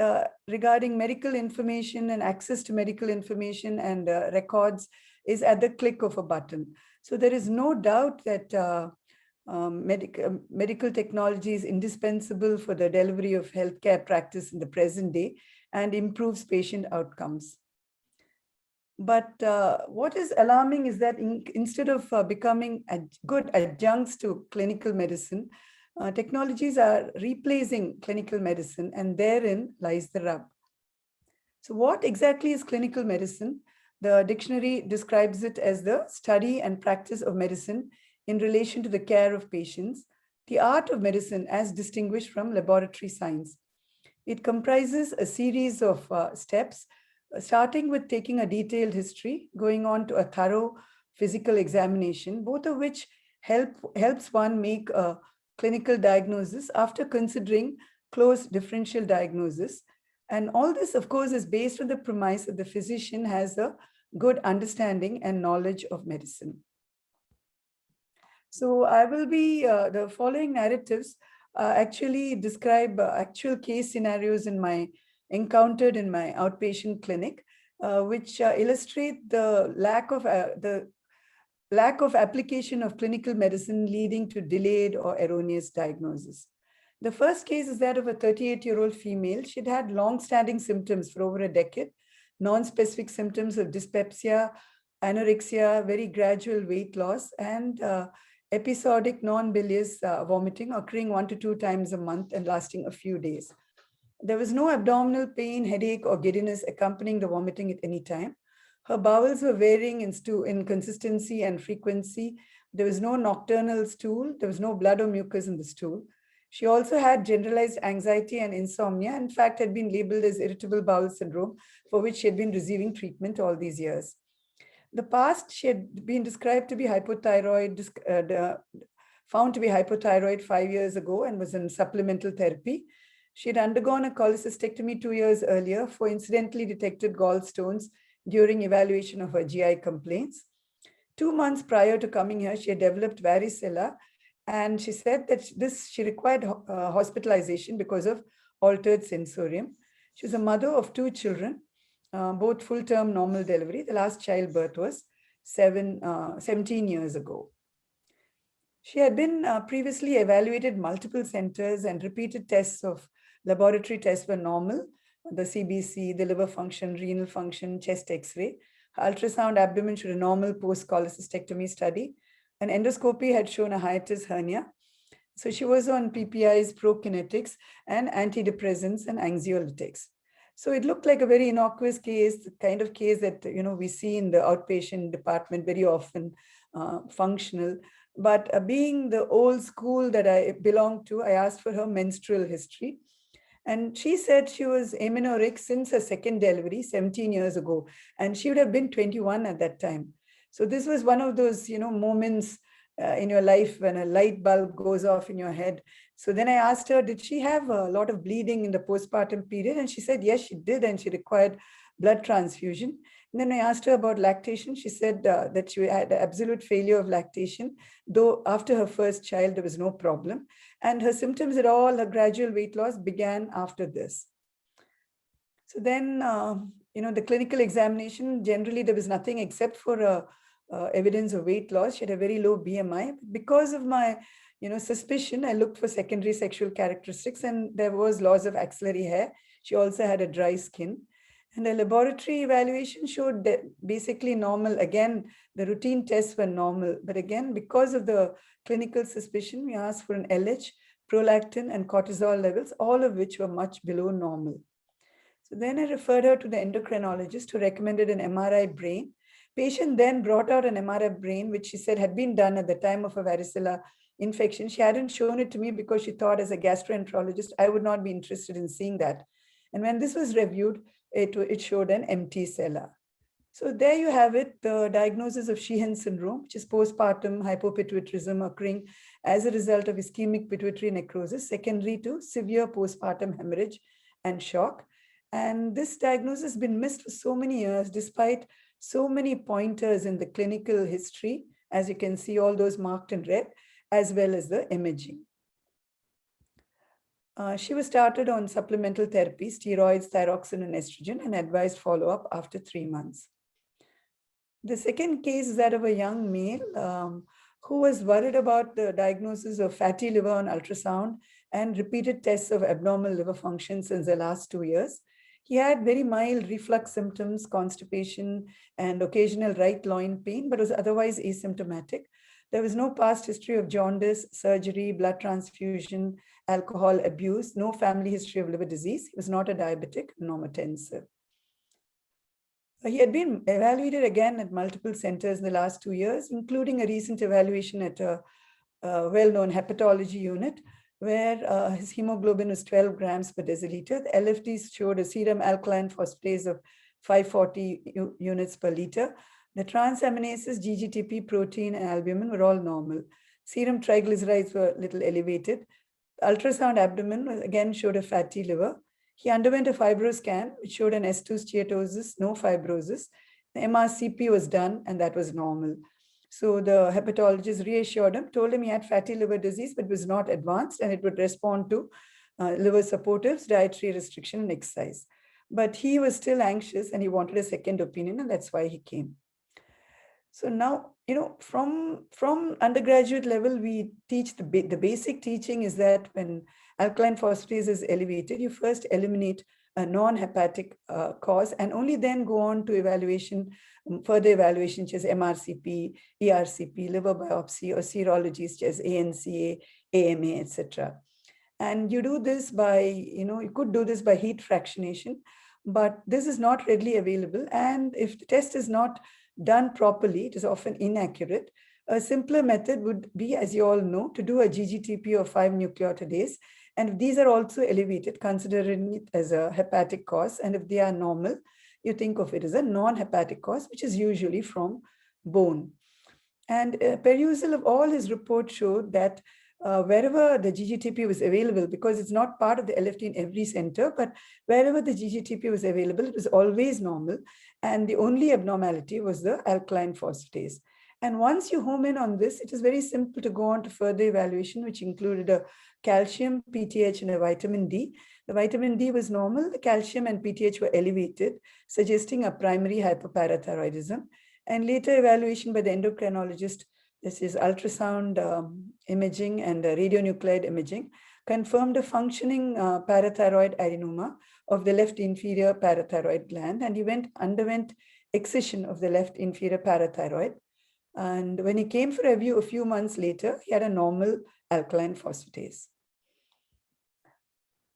regarding medical information and access to medical information and records is at the click of a button. So there is no doubt that medical technology is indispensable for the delivery of healthcare practice in the present day and improves patient outcomes. But what is alarming is that instead of becoming good adjuncts to clinical medicine, technologies are replacing clinical medicine, and therein lies the rub. So what exactly is clinical medicine? The dictionary describes it as the study and practice of medicine in relation to the care of patients, the art of medicine as distinguished from laboratory science. It comprises a series of steps, starting with taking a detailed history, going on to a thorough physical examination, both of which helps one make a clinical diagnosis after considering close differential diagnosis. And all this, of course, is based on the premise that the physician has a good understanding and knowledge of medicine. So I will be, the following narratives actually describe actual case scenarios encountered in my outpatient clinic, which illustrate the lack of application of clinical medicine leading to delayed or erroneous diagnosis. The first case is that of a 38-year-old female. She'd had long-standing symptoms for over a decade, non-specific symptoms of dyspepsia, anorexia, very gradual weight loss, and episodic non-bilious vomiting occurring 1 to 2 times a month and lasting a few days. There was no abdominal pain, headache, or giddiness accompanying the vomiting at any time. Her bowels were varying in consistency and frequency. There was no nocturnal stool. There was no blood or mucus in the stool. She also had generalized anxiety and insomnia. In fact, had been labeled as irritable bowel syndrome, for which she had been receiving treatment all these years. In the past, she had been described to be hypothyroid, found to be hypothyroid 5 years ago and was in supplemental therapy. She had undergone a cholecystectomy 2 years earlier for incidentally detected gallstones during evaluation of her GI complaints. 2 months prior to coming here, she had developed varicella, and she said that she required hospitalization because of altered sensorium. She was a mother of 2 children, both full-term normal delivery. The last childbirth was 17 years ago. She had been previously evaluated multiple centers, and repeated tests of laboratory tests were normal. The CBC, the liver function, renal function, chest X-ray. Ultrasound abdomen showed a normal post-cholecystectomy study. An endoscopy had shown a hiatus hernia. So she was on PPIs, prokinetics, and antidepressants and anxiolytics. So it looked like a very innocuous case, the kind of case that we see in the outpatient department very often, functional. But being the old school that I belong to, I asked for her menstrual history. And she said she was amenorrheic since her second delivery 17 years ago, and she would have been 21 at that time. So this was one of those, moments in your life when a light bulb goes off in your head. So then I asked her, did she have a lot of bleeding in the postpartum period? And she said, yes, she did. And she required blood transfusion. And then I asked her about lactation. She said that she had absolute failure of lactation, though after her first child, there was no problem. And her symptoms at all, her gradual weight loss began after this. So then, the clinical examination, generally there was nothing except for evidence of weight loss. She had a very low BMI. Because of my, suspicion, I looked for secondary sexual characteristics, and there was loss of axillary hair. She also had a dry skin. And the laboratory evaluation showed that basically normal. Again, the routine tests were normal. But again, because of the clinical suspicion, we asked for an LH, prolactin, and cortisol levels, all of which were much below normal. So then I referred her to the endocrinologist, who recommended an MRI brain. Patient then brought out an MRI brain, which she said had been done at the time of a varicella infection. She hadn't shown it to me because she thought, as a gastroenterologist, I would not be interested in seeing that. And when this was reviewed, it showed an empty cellar. So there you have it, the diagnosis of Sheehan syndrome, which is postpartum hypopituitarism occurring as a result of ischemic pituitary necrosis, secondary to severe postpartum hemorrhage and shock. And this diagnosis has been missed for so many years, despite so many pointers in the clinical history, as you can see, all those marked in red, as well as the imaging. She was started on supplemental therapy, steroids, thyroxine, and estrogen, and advised follow-up after 3 months. The second case is that of a young male who was worried about the diagnosis of fatty liver on ultrasound and repeated tests of abnormal liver function since the last 2 years. He had very mild reflux symptoms, constipation, and occasional right loin pain, but was otherwise asymptomatic. There was no past history of jaundice, surgery, blood transfusion, alcohol abuse, no family history of liver disease. He was not a diabetic, normotensive. He had been evaluated again at multiple centers in the last 2 years, including a recent evaluation at a well-known hepatology unit, where his hemoglobin was 12 grams per deciliter. The LFTs showed a serum alkaline phosphatase of 540 units per liter. The transaminases, GGTP, protein, and albumin were all normal. Serum triglycerides were a little elevated. The ultrasound abdomen again showed a fatty liver. He underwent a fibroscan, which showed an S2 steatosis, no fibrosis. The MRCP was done, and that was normal. So the hepatologist reassured him, told him he had fatty liver disease, but was not advanced, and it would respond to liver supportives, dietary restriction, and exercise. But he was still anxious, and he wanted a second opinion, and that's why he came. So now, from undergraduate level, we teach the basic teaching is that when alkaline phosphatase is elevated, you first eliminate a non-hepatic cause, and only then go on to evaluation, further evaluation, such as MRCP, ERCP, liver biopsy, or serology, such as ANCA, AMA, etc. And you do this by, you could do this by heat fractionation, but this is not readily available. And if the test is not done properly, it is often inaccurate. A simpler method would be, as you all know, to do a GGTP of 5 nucleotidase. And if these are also elevated, considering it as a hepatic cause, and if they are normal, you think of it as a non-hepatic cause, which is usually from bone. And perusal of all his reports showed that wherever the GGTP was available, because it's not part of the LFT in every center, but wherever the GGTP was available, it was always normal. And the only abnormality was the alkaline phosphatase. And once you home in on this, it is very simple to go on to further evaluation, which included a calcium, PTH, and a vitamin D. The vitamin D was normal. The calcium and PTH were elevated, suggesting a primary hyperparathyroidism. And later evaluation by the endocrinologist, this is ultrasound imaging and radionuclide imaging, confirmed a functioning parathyroid adenoma of the left inferior parathyroid gland, and he underwent excision of the left inferior parathyroid. And when he came for review a few months later, he had a normal alkaline phosphatase.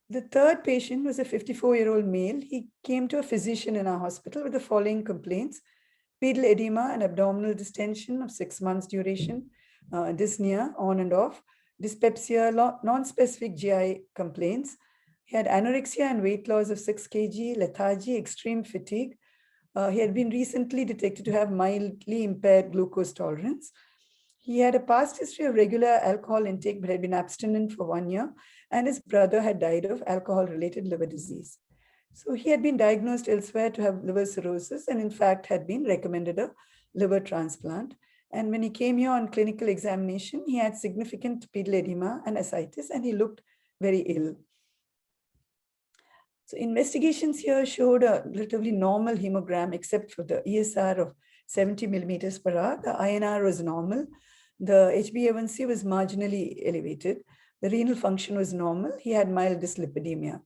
The third patient was a 54-year-old male. He came to a physician in our hospital with the following complaints: pedal edema and abdominal distension of 6 months duration, dyspnea on and off, dyspepsia, non-specific GI complaints. He had anorexia and weight loss of 6 kg, lethargy, extreme fatigue, He had been recently detected to have mildly impaired glucose tolerance. He had a past history of regular alcohol intake, but had been abstinent for 1 year, and his brother had died of alcohol-related liver disease. So he had been diagnosed elsewhere to have liver cirrhosis, and in fact had been recommended a liver transplant. And when he came here on clinical examination, he had significant pedal edema and ascites, and he looked very ill. So investigations here showed a relatively normal hemogram, except for the ESR of 70 millimeters per hour. The INR was normal. The HbA1c was marginally elevated. The renal function was normal. He had mild dyslipidemia.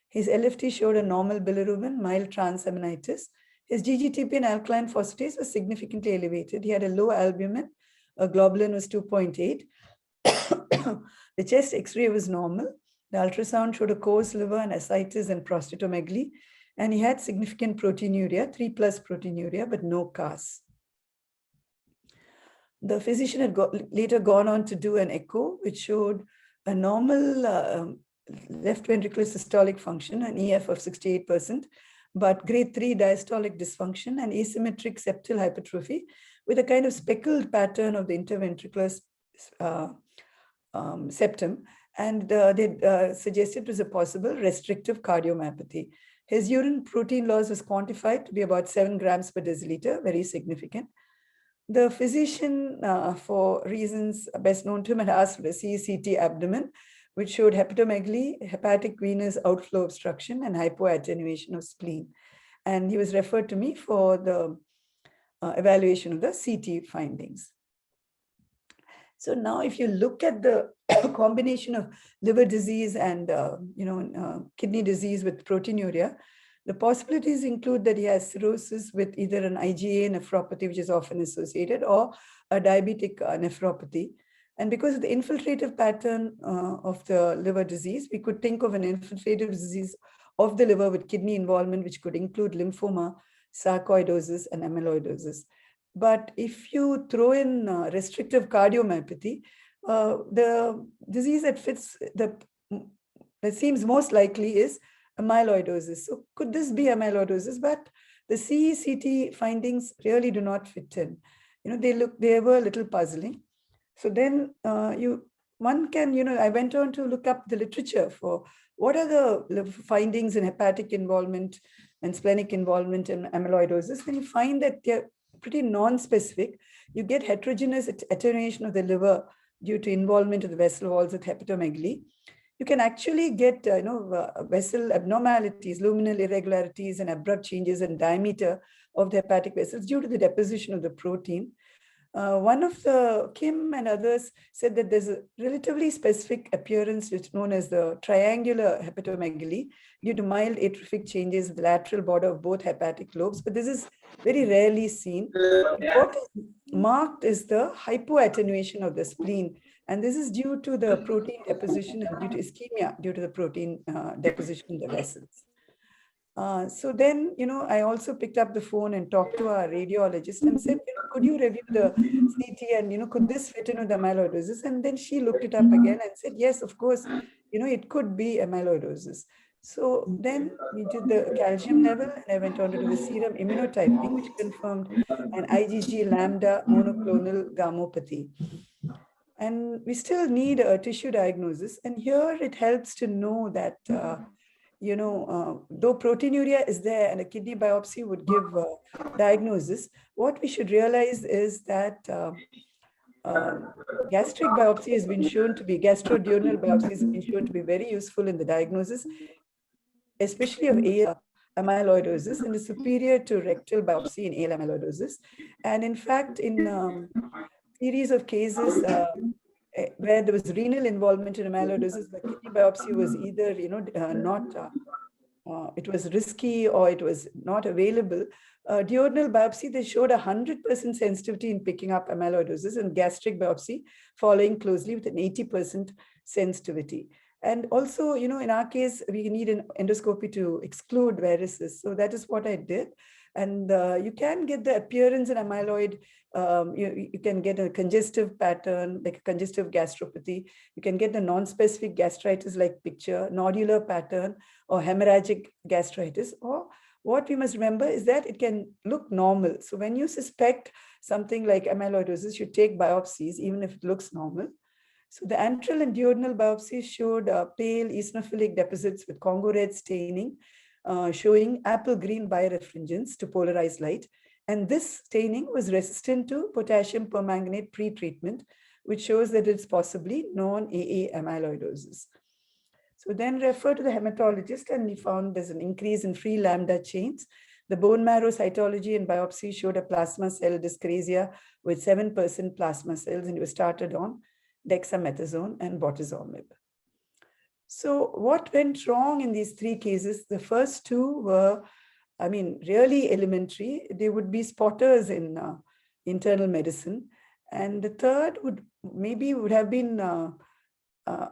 His LFT showed a normal bilirubin, mild transaminitis. His GGTP and alkaline phosphatase was significantly elevated. He had a low albumin. A globulin was 2.8. The chest X-ray was normal. The ultrasound showed a coarse liver and ascites and prostatomegaly. And he had significant proteinuria, 3+ proteinuria, but no CAS. The physician had later gone on to do an echo, which showed a normal left ventricular systolic function, an EF of 68%, but grade 3 diastolic dysfunction and asymmetric septal hypertrophy with a kind of speckled pattern of the interventricular septum. And they suggested it was a possible restrictive cardiomyopathy. His urine protein loss was quantified to be about 7 grams per deciliter, very significant. The physician, for reasons best known to him, had asked for a CECT abdomen, which showed hepatomegaly, hepatic venous outflow obstruction, and hypoattenuation of spleen. And he was referred to me for the evaluation of the CT findings. So now if you look at the combination of liver disease and kidney disease with proteinuria, the possibilities include that he has cirrhosis with either an IgA nephropathy, which is often associated, or a diabetic nephropathy. And because of the infiltrative pattern of the liver disease, we could think of an infiltrative disease of the liver with kidney involvement, which could include lymphoma, sarcoidosis, and amyloidosis. But if you throw in restrictive cardiomyopathy, the disease that seems most likely is amyloidosis. So could this be amyloidosis? But the CECT findings really do not fit in. They were a little puzzling. So then one can, I went on to look up the literature for what are the findings in hepatic involvement and splenic involvement in amyloidosis. And you find that they're pretty non-specific. You get heterogeneous attenuation of the liver due to involvement of the vessel walls with hepatomegaly. You can actually get vessel abnormalities, luminal irregularities, and abrupt changes in diameter of the hepatic vessels due to the deposition of the protein. One of the Kim and others said that there's a relatively specific appearance which is known as the triangular hepatomegaly due to mild atrophic changes in the lateral border of both hepatic lobes, but this is very rarely seen. What is marked is the hypoattenuation of the spleen, and this is due to the protein deposition and due to ischemia due to the protein deposition in the vessels. So then, I also picked up the phone and talked to our radiologist and said, could you review the CT and, could this fit in with amyloidosis? And then she looked it up again and said, yes, of course, it could be amyloidosis. So then we did the calcium level and I went on to do the serum immunotyping, which confirmed an IgG lambda monoclonal gammopathy. And we still need a tissue diagnosis. And here it helps to know that though proteinuria is there and a kidney biopsy would give diagnosis, what we should realize is that gastric biopsy has been shown to be, gastroduodenal biopsies have been shown to be very useful in the diagnosis, especially of AL amyloidosis, and is superior to rectal biopsy in AL amyloidosis. And in fact, in series of cases where there was renal involvement in amyloidosis, the kidney biopsy was either, it was risky or it was not available. Duodenal biopsy, they showed 100% sensitivity in picking up amyloidosis, and gastric biopsy following closely with an 80% sensitivity. And also, in our case, we need an endoscopy to exclude varices. So that is what I did. And you can get the appearance in amyloid. You can get a congestive pattern, like a congestive gastropathy. You can get the non-specific gastritis-like picture, nodular pattern, or hemorrhagic gastritis, or what we must remember is that it can look normal. So when you suspect something like amyloidosis, you take biopsies, even if it looks normal. So the antral and duodenal biopsies showed pale eosinophilic deposits with Congo red staining, showing apple green birefringence to polarized light. And this staining was resistant to potassium permanganate pre-treatment, which shows that it's possibly non-AA amyloidosis. So then refer to the hematologist, and we found there's an increase in free lambda chains. The bone marrow cytology and biopsy showed a plasma cell dyscrasia with 7% plasma cells, and it was started on dexamethasone and bortezomib. So what went wrong in these three cases? The first two were, really elementary. They would be spotters in internal medicine. And the third would have been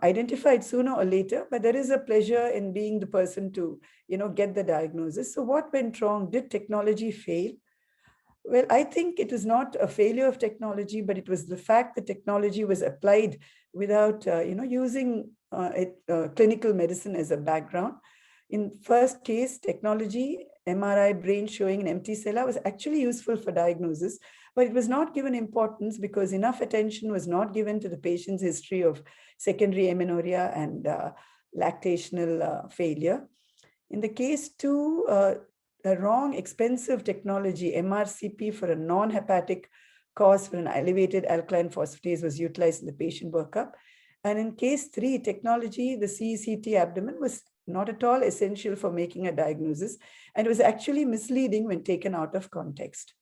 identified sooner or later, but there is a pleasure in being the person to, get the diagnosis. So what went wrong? Did technology fail? Well, I think it was not a failure of technology, but it was the fact that technology was applied without, using clinical medicine as a background. In first case, technology, MRI brain showing an empty cella was actually useful for diagnosis, but it was not given importance because enough attention was not given to the patient's history of secondary amenorrhea and lactational failure. In the case two, a wrong expensive technology, MRCP, for a non-hepatic cause for an elevated alkaline phosphatase was utilized in the patient workup. And in case three, technology, the CECT abdomen was not at all essential for making a diagnosis, and it was actually misleading when taken out of context.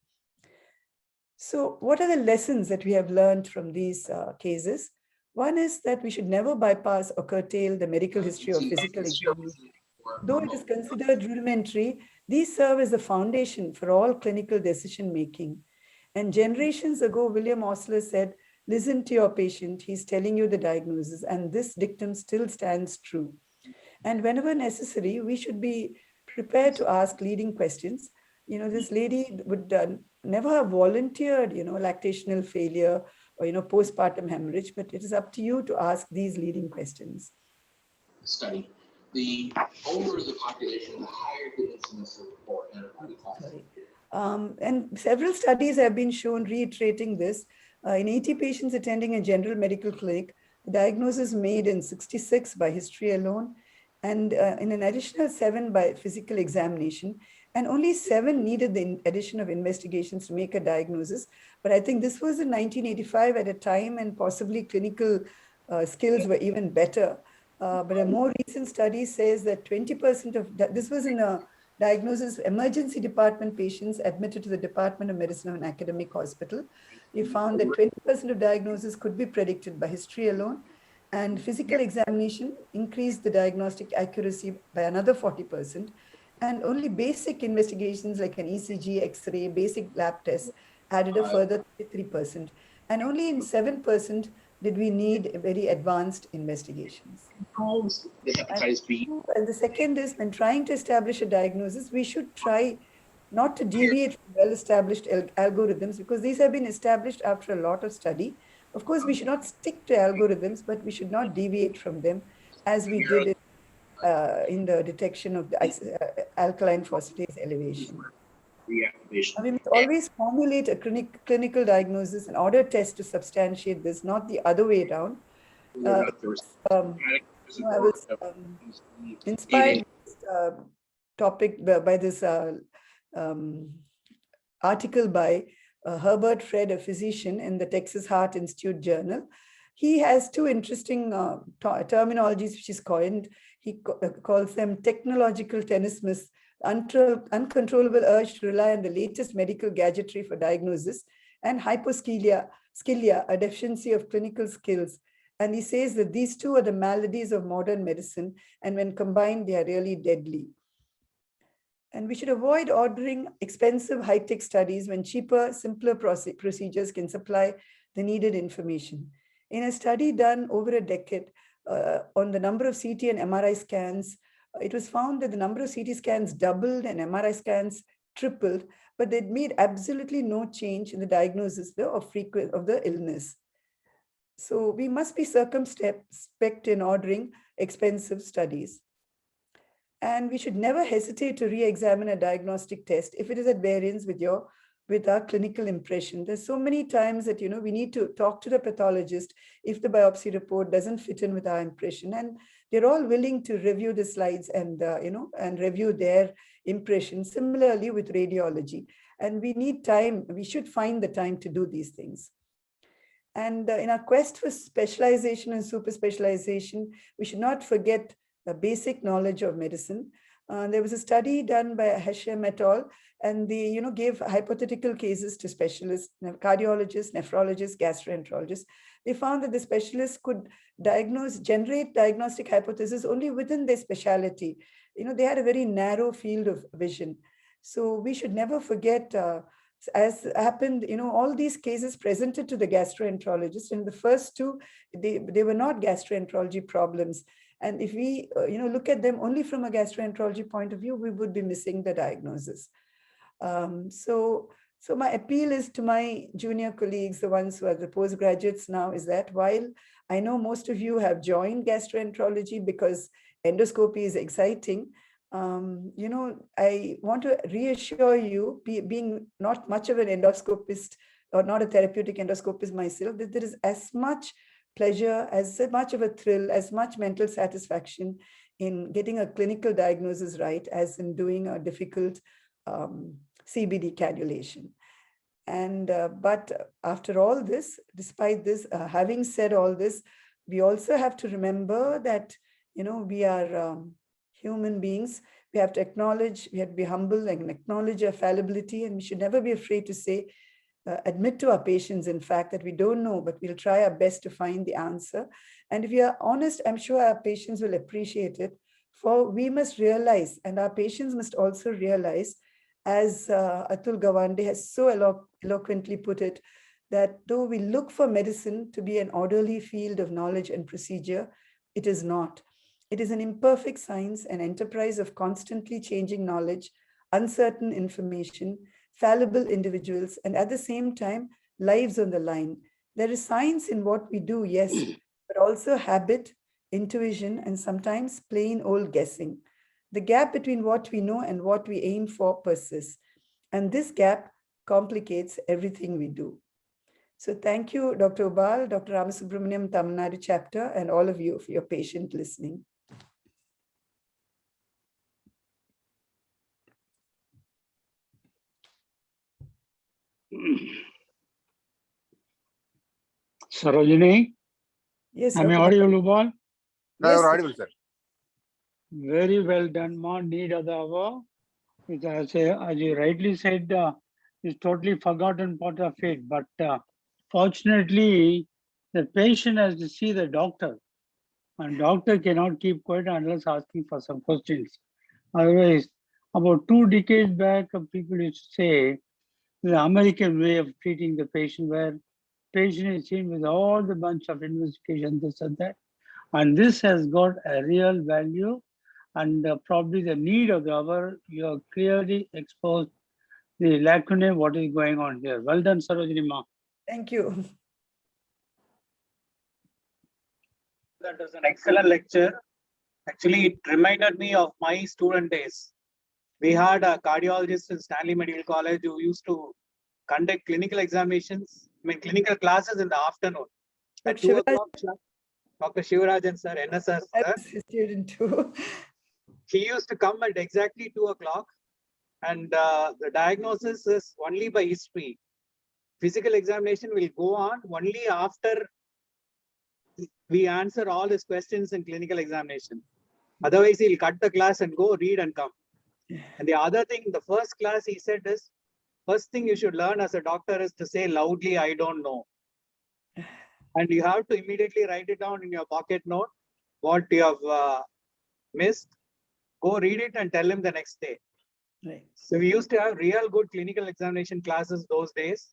So what are the lessons that we have learned from these cases? One is that we should never bypass or curtail the medical history or physical examination. Though it is considered rudimentary, these serve as the foundation for all clinical decision-making. And generations ago, William Osler said, listen to your patient, he's telling you the diagnosis, and this dictum still stands true. And whenever necessary, we should be prepared to ask leading questions. This lady would never have volunteered, lactational failure or, postpartum hemorrhage, but it is up to you to ask these leading questions. Study. The older the population, the higher the incidence of poor antibody causes. And several studies have been shown reiterating this. In 80 patients attending a general medical clinic, the diagnosis made in 66 by history alone, and in an additional 7 by physical examination, and only 7 needed the addition of investigations to make a diagnosis. But I think this was in 1985 at a time and possibly clinical skills were even better. But a more recent study says that 20% of this was in a diagnosis emergency department patients admitted to the Department of Medicine of an academic hospital. We found that 20% of diagnosis could be predicted by history alone, and physical examination increased the diagnostic accuracy by another 40%. And only basic investigations like an ECG, X-ray, basic lab tests added a further 33%. And only in 7% did we need very advanced investigations. And the second is, when trying to establish a diagnosis, we should try not to deviate from well-established algorithms, because these have been established after a lot of study. Of course, we should not stick to algorithms, but we should not deviate from them, as we did in the detection of the alkaline phosphatase elevation. We must always formulate a clinical diagnosis and order tests to substantiate this, not the other way around. I was inspired by this topic by this article by Herbert Fred, a physician, in the Texas Heart Institute Journal. He has two interesting terminologies which is coined. He calls them technological tenesmus, uncontrollable urge to rely on the latest medical gadgetry for diagnosis, and hyposcilia, a deficiency of clinical skills. And he says that these two are the maladies of modern medicine, and when combined, they are really deadly. And we should avoid ordering expensive high-tech studies when cheaper, simpler procedures can supply the needed information. In a study done over a decade on the number of CT and MRI scans, it was found that the number of CT scans doubled and MRI scans tripled, but they made absolutely no change in the diagnosis of the illness. So we must be circumspect in ordering expensive studies. And we should never hesitate to re-examine a diagnostic test if it is at variance with our clinical impression. There's so many times that, we need to talk to the pathologist if the biopsy report doesn't fit in with our impression. And they're all willing to review the slides and, and review their impression. Similarly with radiology. And we need time. We should find the time to do these things. And in our quest for specialization and super specialization, we should not forget the basic knowledge of medicine. There was a study done by Hashem et al., and they gave hypothetical cases to specialists, cardiologists, nephrologists, gastroenterologists. They found that the specialists could generate diagnostic hypotheses only within their specialty. They had a very narrow field of vision. So we should never forget, as happened, all these cases presented to the gastroenterologist, and the first two, they were not gastroenterology problems. And if we, look at them only from a gastroenterology point of view, we would be missing the diagnosis. So my appeal is to my junior colleagues, the ones who are the postgraduates now, is that while I know most of you have joined gastroenterology because endoscopy is exciting, I want to reassure you, being not much of an endoscopist or not a therapeutic endoscopist myself, that there is as much pleasure, as much of a thrill, as much mental satisfaction in getting a clinical diagnosis right as in doing a difficult CBD cannulation. And but after all this, despite this, having said all this, we also have to remember that we are human beings. We have to acknowledge, we have to be humble and acknowledge our fallibility, and we should never be afraid to say, admit to our patients, in fact, that we don't know, but we'll try our best to find the answer. And if we are honest, I'm sure our patients will appreciate it. For we must realize, and our patients must also realize, as Atul Gawande has so eloquently put it, that though we look for medicine to be an orderly field of knowledge and procedure, it is not. It is an imperfect science, an enterprise of constantly changing knowledge, uncertain information, fallible individuals, and at the same time, lives on the line. There is science in what we do, yes, but also habit, intuition, and sometimes plain old guessing. The gap between what we know and what we aim for persists. And this gap complicates everything we do. So thank you, Dr. Ubal, Dr. Ramasubramaniam, Tamil Nadu chapter, and all of you for your patient listening. Sarojini? Yes, am I audible, Ubal? No, you're audible, sir. Very well done, ma. Need of the hour. As you rightly said, it's totally forgotten part of it. But fortunately, the patient has to see the doctor, and doctor cannot keep quiet unless asking for some questions. Otherwise, about 2 decades back, people used to say the American way of treating the patient, where patient is seen with all the bunch of investigation, this and that. And this has got a real value, and probably the need of the hour. You have clearly exposed the lacunae, what is going on here. Well done, Sarojini Ma. Thank you. That was an excellent lecture. Actually, it reminded me of my student days. We had a cardiologist in Stanley Medical College who used to conduct clinical examinations, clinical classes in the afternoon. At 2 o'clock, Dr. Shivarajan sir, NSR sir. I was a student too. He used to come at exactly 2 o'clock, and the diagnosis is only by history. Physical examination will go on only after we answer all his questions in clinical examination. Otherwise, he'll cut the class and go read and come. And the other thing, the first class he said is, first thing you should learn as a doctor is to say loudly, I don't know. And you have to immediately write it down in your pocket note, what you have missed. Go read it and tell him the next day. Right. So we used to have real good clinical examination classes those days.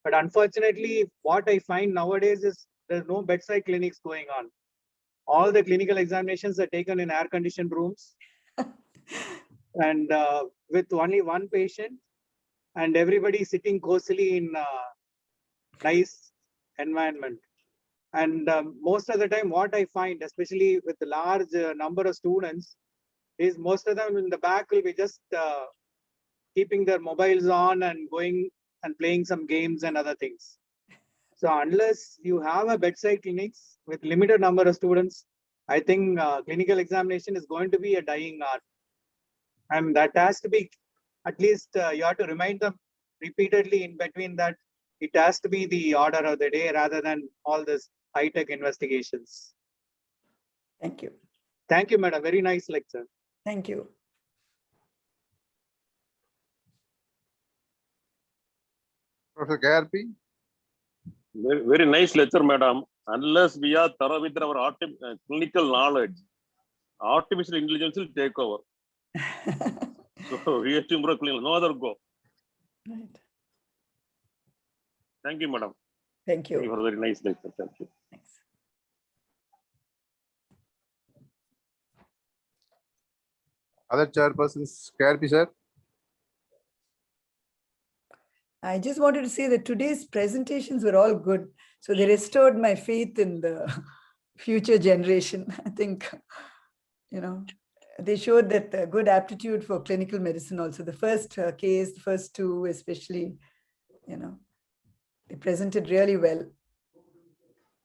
But unfortunately, what I find nowadays is there's no bedside clinics going on. All the clinical examinations are taken in air-conditioned rooms and with only one patient, and everybody sitting cozily in nice environment. And most of the time, what I find, especially with the large number of students, is most of them in the back will be just keeping their mobiles on and going and playing some games and other things. So unless you have a bedside clinics with limited number of students, I think clinical examination is going to be a dying art. And that has to be, at least you have to remind them repeatedly in between that it has to be the order of the day rather than all this high-tech investigations. Thank you. Thank you, madam. Very nice lecture. Thank you. Professor KRP? Very nice lecture, madam. Unless we are thorough with our clinical knowledge, artificial intelligence will take over. So we have to improve clinical. No other go. Right. Thank you, madam. Thank you. Thank you for a very nice lecture. Thank you. Thanks. Other chairpersons, KRP sir? I just wanted to say that today's presentations were all good. So they restored my faith in the future generation. I think, you know, they showed that good aptitude for clinical medicine also. The first case, the first two especially, you know, they presented really well.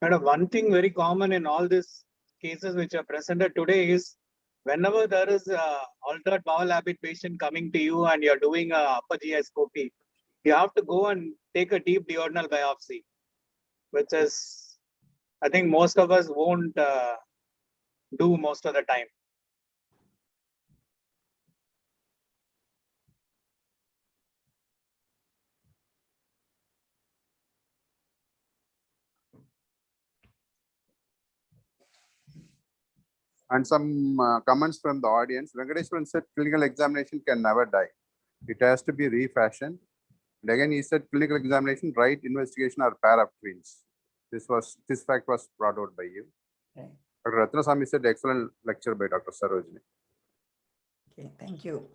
Madam, one thing very common in all these cases which are presented today is whenever there is a altered bowel habit patient coming to you and you're doing a upper GI scopy, you have to go and take a deep duodenal biopsy, which is, I think most of us won't do most of the time. And some comments from the audience. Venkateswaran said clinical examination can never die. It has to be refashioned. And again, he said clinical examination, right investigation are pair of twins. This fact was brought out by you. Okay. Dr. Ratnasamy said excellent lecture by Dr. Sarojini. Okay, thank you.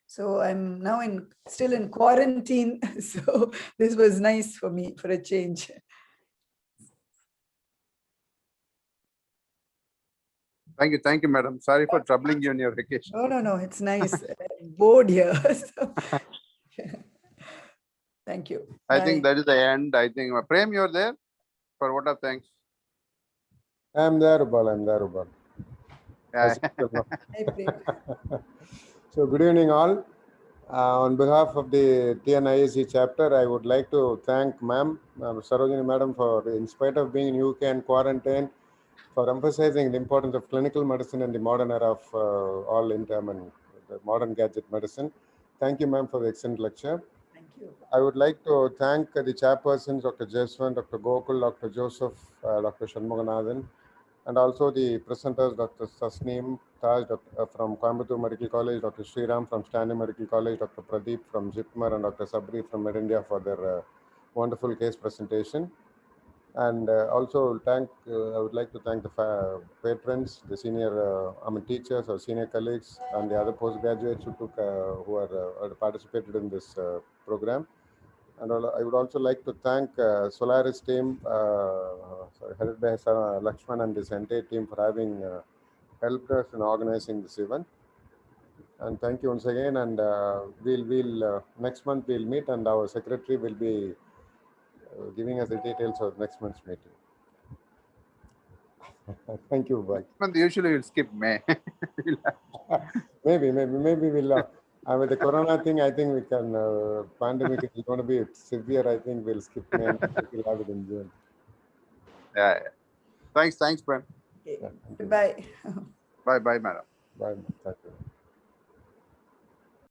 So I'm now still in quarantine. So this was nice for me for a change. Thank you, madam. Sorry for troubling you on your vacation. No, it's nice. Bored here. So, thank you. I Bye. think that is the end. I think Prem, you're there for vote of thanks. I'm there, Rubal. I'm there, Rubal. Hi, Prem. So good evening all. On behalf of the TNISC chapter, I would like to thank ma'am, Sarojini madam, for in spite of being in UK and quarantine, for emphasizing the importance of clinical medicine in the modern era of the modern gadget medicine. Thank you, ma'am, for the excellent lecture. Thank you. I would like to thank the chairpersons, Dr. Jeswan, Dr. Gokul, Dr. Joseph, Dr. Shanmuganathan, and also the presenters, Dr. Tasneem Taj from Coimbatore Medical College, Dr. Sriram from Stanley Medical College, Dr. Pradeep from Jitmar, and Dr. Sabri from Mid-India for their wonderful case presentation. And also I would like to thank the patrons, the senior, teachers or senior colleagues, and the other postgraduates who participated in this program. And I would also like to thank Solaris team, headed by Lakshman and this entire team for having helped us in organizing this event. And thank you once again. And we'll next month we'll meet, and our secretary will be giving us the details of next month's meeting. Thank you. Bye. But usually we'll skip May. maybe we'll. With the corona thing, I think we can. Pandemic is going to be severe. I think we'll skip May and we'll have it in June. Yeah. Thanks, Prem. Okay. Bye. Bye, madam. Bye. Thank you.